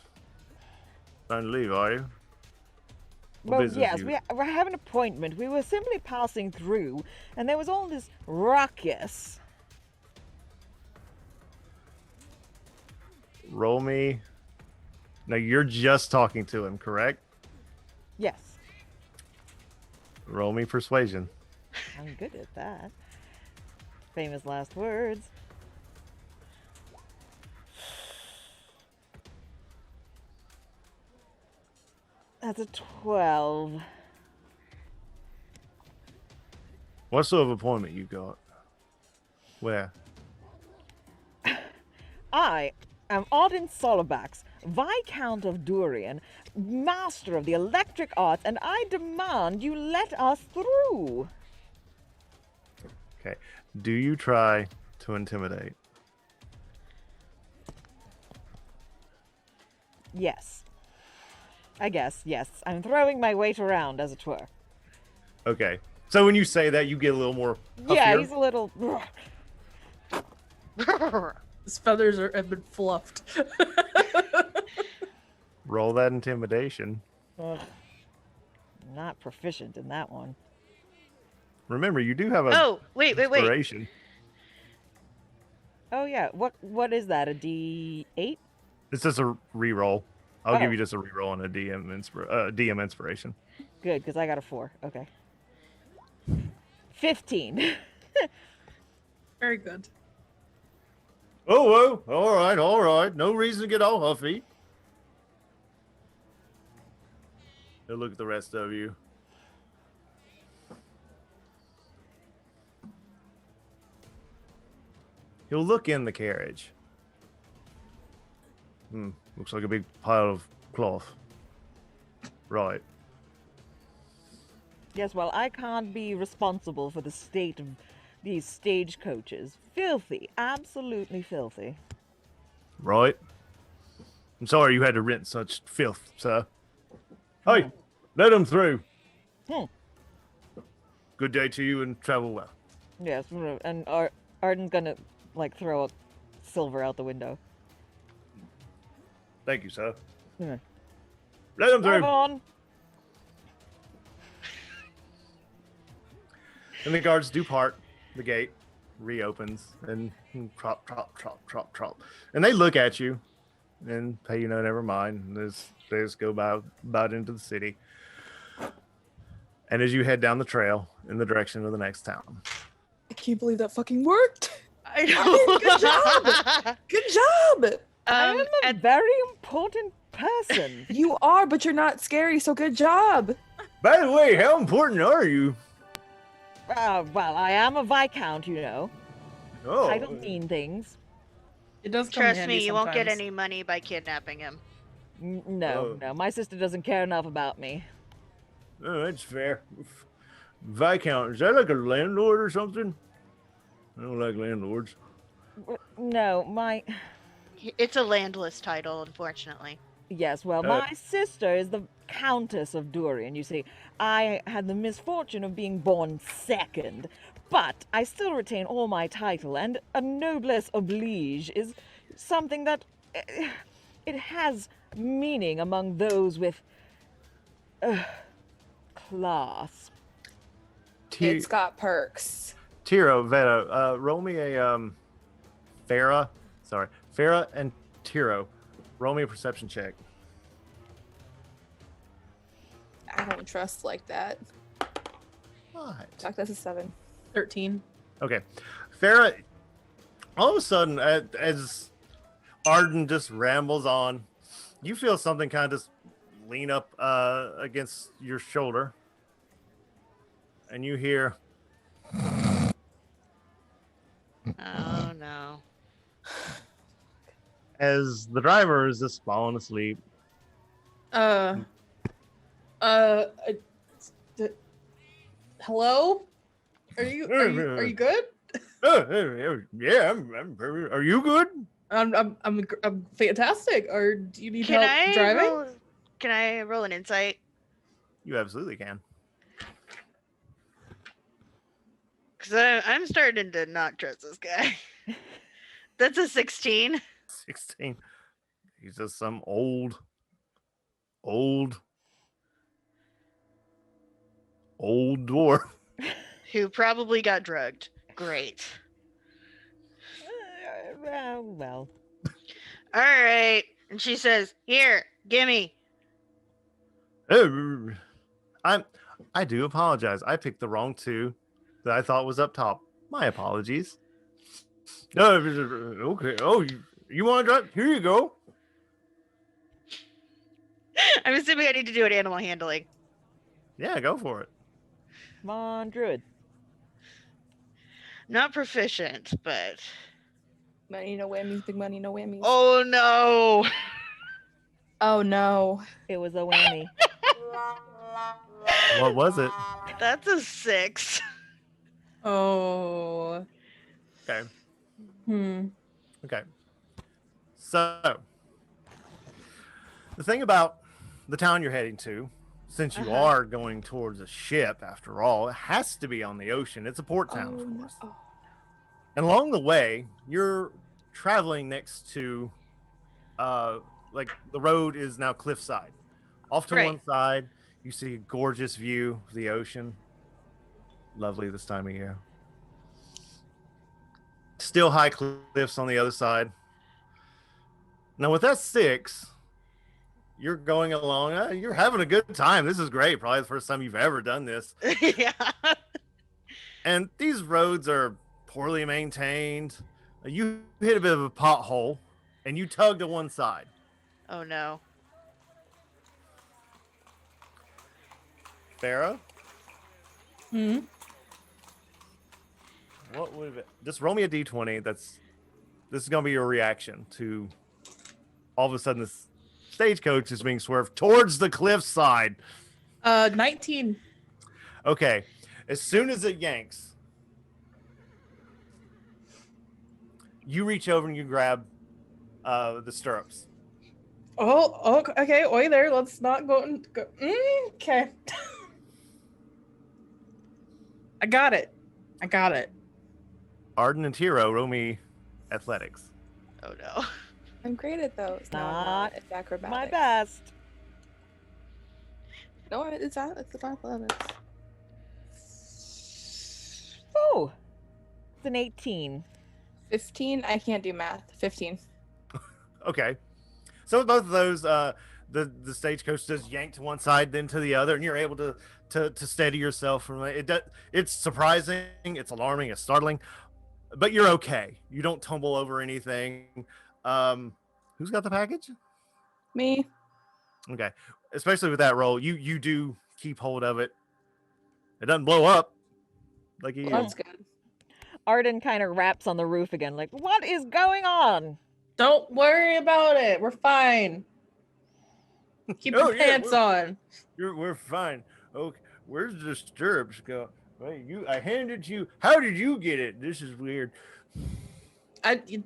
A: Trying to leave, are you? What
C: Well,
A: business
C: yes,
A: you-
C: we have an appointment. We were simply passing through, and there was all this ruckus.
A: Roll me. No, you're just talking to him, correct?
C: Yes,
A: Roll me persuasion.
C: I'm good at that. Famous last words. That's a 12.
A: What sort of appointment you got? Where?
C: I am Arden Solobax, Viscount of Durian, Master of the Electric Arts, and I demand you let us through.
A: Okay. Do you try to intimidate?
C: Yes. I guess, yes. I'm throwing my weight around, as it were.
A: Okay. So when you say that, you get a little more
C: Yeah,
A: puffier?
C: he's a little...
B: His feathers have been fluffed.
A: Roll that intimidation.
C: Ugh. Not proficient in that one.
A: Remember, you do have a
F: Oh, wait.
A: inspiration.
C: Oh yeah, what is that? A D8?
A: It's just a reroll. I'll give
C: Oh.
A: you just a reroll and a DM inspiration.
C: Good, because I got a 4. Okay. 15.
B: Very good.
A: Oh, all right. No reason to get all huffy. Now look at the rest of you. He'll look in the carriage. Looks like a big pile of cloth. Right.
C: Yes, well, I can't be responsible for the state of these stagecoaches. Filthy. Absolutely filthy.
A: Right. I'm sorry you had to rent such filth, sir. Hey, let him through.
C: Hmm.
A: Good day to you and travel well.
C: Yes, and Arden's gonna, like, throw a silver out the window.
A: Thank you, sir.
C: Yeah.
A: Let him
C: Drive
A: through.
C: on!
A: And the guards do part. The gate reopens and trot, trot, trot, trot, trot. And they look at you and hey, never mind. They just go about into the city. And as you head down the trail in the direction of the next town.
D: I can't believe that fucking worked.
F: I
D: Good job. Good job.
C: I am a
F: at
C: very important person.
D: You are, but you're not scary, so good job.
A: By the way, how important are you?
C: Well, I am a Viscount, you know.
A: Oh,
C: I don't mean things.
B: It does come in
F: Trust
B: handy
F: me, you won't get
B: sometimes.
F: any money by kidnapping him.
C: No,
A: Oh.
C: no, my sister doesn't care enough about me.
A: oh, that's fair. Viscount, is that like a landlord or something? I don't like landlords.
C: No, my...
F: It's a landless title, unfortunately.
C: Yes, well, my sister is the Countess of Durian, you see. I had the misfortune of being born second, but I still retain all my title, and a noblesse oblige is something that... it has meaning among those with... class.
D: It's got perks.
A: Tiro, Veta, roll me a Farah and Tiro, roll me a perception check.
D: I don't trust like that.
A: What?
D: Fuck, that's a 7.
B: 13.
A: Okay, Farah. All of a sudden, as Arden just rambles on, you feel something kind of just lean up against your shoulder, and you hear,
F: Oh no.
A: as the driver is just falling asleep.
B: Uh, hello? Are you good?
A: Yeah, are you good?
B: I'm fantastic. Or do you need
F: Can
B: help
F: I
B: driving?
F: can I roll an insight?
A: You absolutely can.
F: Because I'm starting to not trust this guy. That's a 16.
A: 16. He's just some old dwarf.
F: Who probably got drugged. Great.
C: Well.
F: All right. And she says, "Here, gimme."
A: I do apologize. I picked the wrong 2 that I thought was up top. My apologies. No, okay. Oh, you want to drive? Here you go.
F: I'm assuming I need to do an animal handling.
A: Yeah, go for it.
C: Come on, Druid.
F: Not proficient, but
D: Money, no whammies. Big money, no whammies.
F: oh no.
D: Oh no.
C: It was a whammy.
A: What was it?
F: That's a 6.
B: Oh.
A: Okay.
B: Hmm.
A: Okay. So, the thing about the town you're heading to, since you are going towards a ship, after all, it has to be on the ocean. It's a port town, of course.
D: Oh.
A: And along the way, you're traveling next to, like the road is now cliffside. Off to
F: Right.
A: one side, you see a gorgeous view of the ocean. Lovely this time of year. Still high cliffs on the other side. Now with that 6, you're going along. You're having a good time. This is great. Probably the first time you've ever done this.
F: Yeah.
A: And these roads are poorly maintained. You hit a bit of a pothole, and you tug to one side.
F: Oh no.
A: Farah,
B: Hmm.
A: what would it? Just roll me a d20. This is gonna be your reaction to all of a sudden this stagecoach is being swerved towards the cliffside.
B: 19.
A: Okay, as soon as it yanks, you reach over and you grab the stirrups.
B: Oh, okay. Oi there. Let's not go. Okay. I got it.
A: Arden and Tiro, roll me athletics.
F: Oh no.
D: I'm great at those. No, I'm
C: Not
D: It's acrobatics.
C: My best.
D: No, it's athletics.
C: Oh, it's an 18.
D: 15. I can't do math. 15.
A: Okay, so with both of those, the stagecoach does yank to one side, then to the other, and you're able to steady yourself from it. It's surprising, it's alarming, it's startling, but you're okay. You don't tumble over anything. Who's got the package?
D: Me.
A: Okay, especially with that roll, you do keep hold of it. It doesn't blow up like you.
D: Well, that's good.
C: Arden kind of raps on the roof again, like, what is going on?
B: Don't worry about it. We're fine. Keep your pants on.
A: We're fine. Okay, where's the stirrups go? Wait, I handed you. How did you get it? This is weird.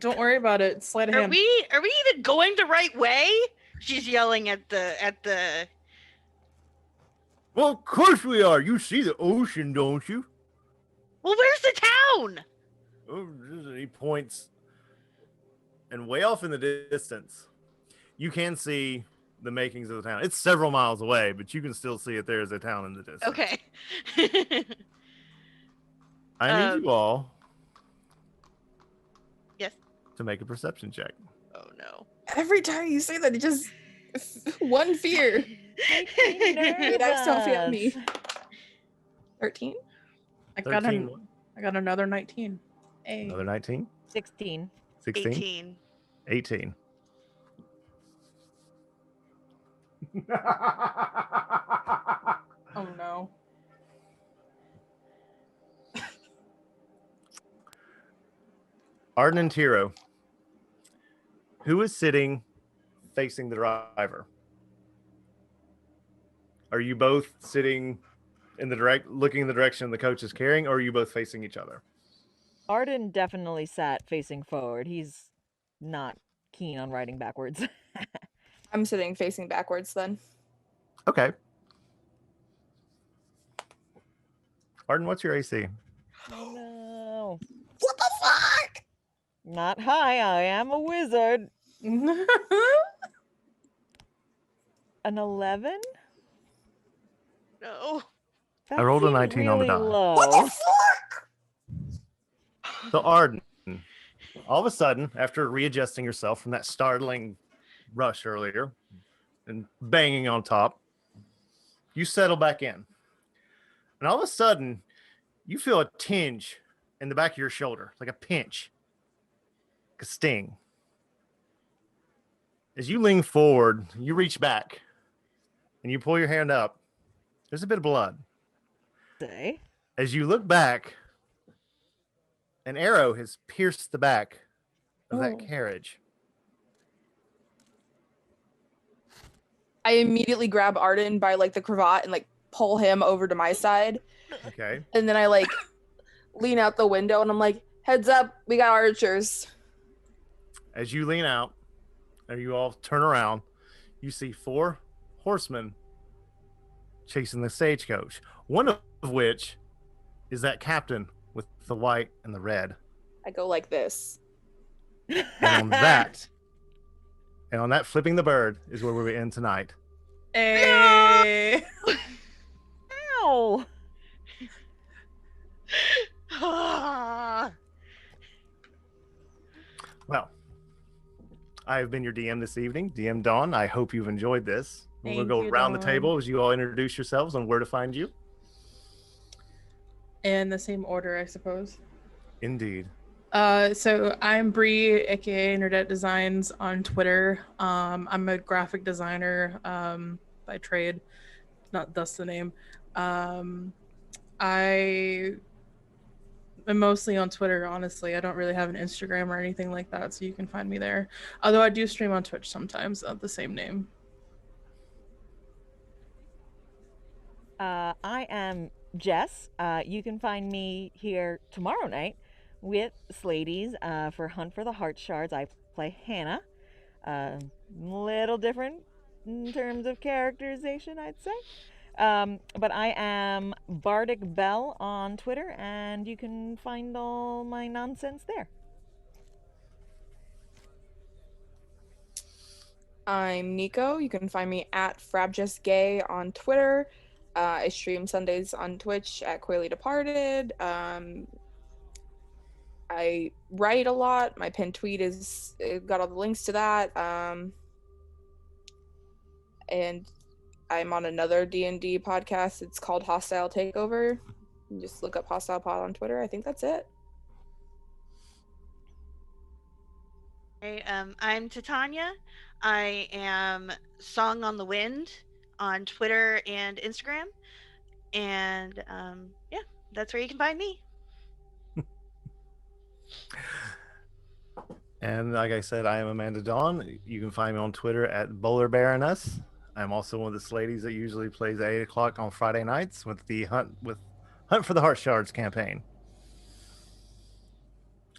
B: Don't worry about it. Sleight of
F: Are
B: hand.
F: we even going the right way? She's yelling at the
A: Well, of course we are. You see the ocean, don't you?
F: Well, where's the town?
A: Oh, he points, and way off in the distance, you can see the makings of the town. It's several miles away, but you can still see it. There's a town in the distance.
F: Okay.
A: I need you all
F: Yes.
A: to make a perception check.
F: Oh no.
D: Every time you say that, it just one fear. Wait, dice don't fail me. 13?
B: I got
A: 13.
B: I got another 19. Hey.
A: Another 19.
C: 16.
A: 16.
F: 18.
A: 18.
B: Oh no.
A: Arden and Tiro, who is sitting facing the driver? Are you both sitting in the looking in the direction the coach is carrying, or are you both facing each other?
C: Arden definitely sat facing forward. He's not keen on riding backwards.
D: I'm sitting facing backwards then.
A: Okay. Arden, what's your AC?
C: Oh no.
D: What the fuck?
C: Not high, I am a wizard. An 11?
F: No.
C: That
A: I rolled a
C: seems
A: 19 on the
C: really
A: die.
C: low.
D: What the fuck?
A: So Arden, all of a sudden, after readjusting yourself from that startling rush earlier and banging on top, you settle back in. And all of a sudden, you feel a tinge in the back of your shoulder, like a pinch, like a sting. As you lean forward, you reach back and you pull your hand up. There's a bit of blood.
C: Say.
A: As you look back, an arrow has pierced the back of that carriage.
D: I immediately grab Arden by like the cravat and like pull him over to my side.
A: Okay.
D: And then I like lean out the window and I'm like, heads up, we got archers.
A: As you lean out and you all turn around, you see 4 horsemen chasing the stagecoach, one of which is that captain with the white and the red.
D: I go like this.
A: And on that, flipping the bird is where we end tonight.
B: Hey.
C: Ow!
A: Well, I have been your DM this evening, DM Dawn. I hope you've enjoyed this. We'll
B: Thank
A: go
B: you,
A: around the
B: Dawn.
A: table as you all introduce yourselves on where to find you.
B: In the same order, I suppose.
A: Indeed.
B: So I'm Bree, aka Nerdette Designs on Twitter. I'm a graphic designer by trade, not thus the name. I am mostly on Twitter, honestly. I don't really have an Instagram or anything like that, so you can find me there. Although I do stream on Twitch sometimes of the same name.
C: I am Jess. You can find me here tomorrow night with Sladies for Hunt for the Heart Shards. I play Hannah. Little different in terms of characterization, I'd say. But I am Bardic Bell on Twitter, and you can find all my nonsense there.
D: I'm Nico. You can find me at FrabJustGay on Twitter. I stream Sundays on Twitch at Quaily Departed. I write a lot. My pinned tweet is got all the links to that. And I'm on another D&D podcast. It's called Hostile Takeover. You just look up Hostile Pod on Twitter. I think that's it.
F: Hey, I'm Titania. I am Song on the Wind on Twitter and Instagram. And yeah, that's where you can find me.
A: And like I said, I am Amanda Dawn. You can find me on Twitter at Bowler Baroness. I'm also one of the ladies that usually plays at 8 o'clock on Friday nights with the Hunt for the Heart Shards campaign.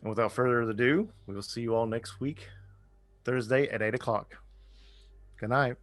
A: And without further ado, we will see you all next week, Thursday at 8 o'clock. Good night.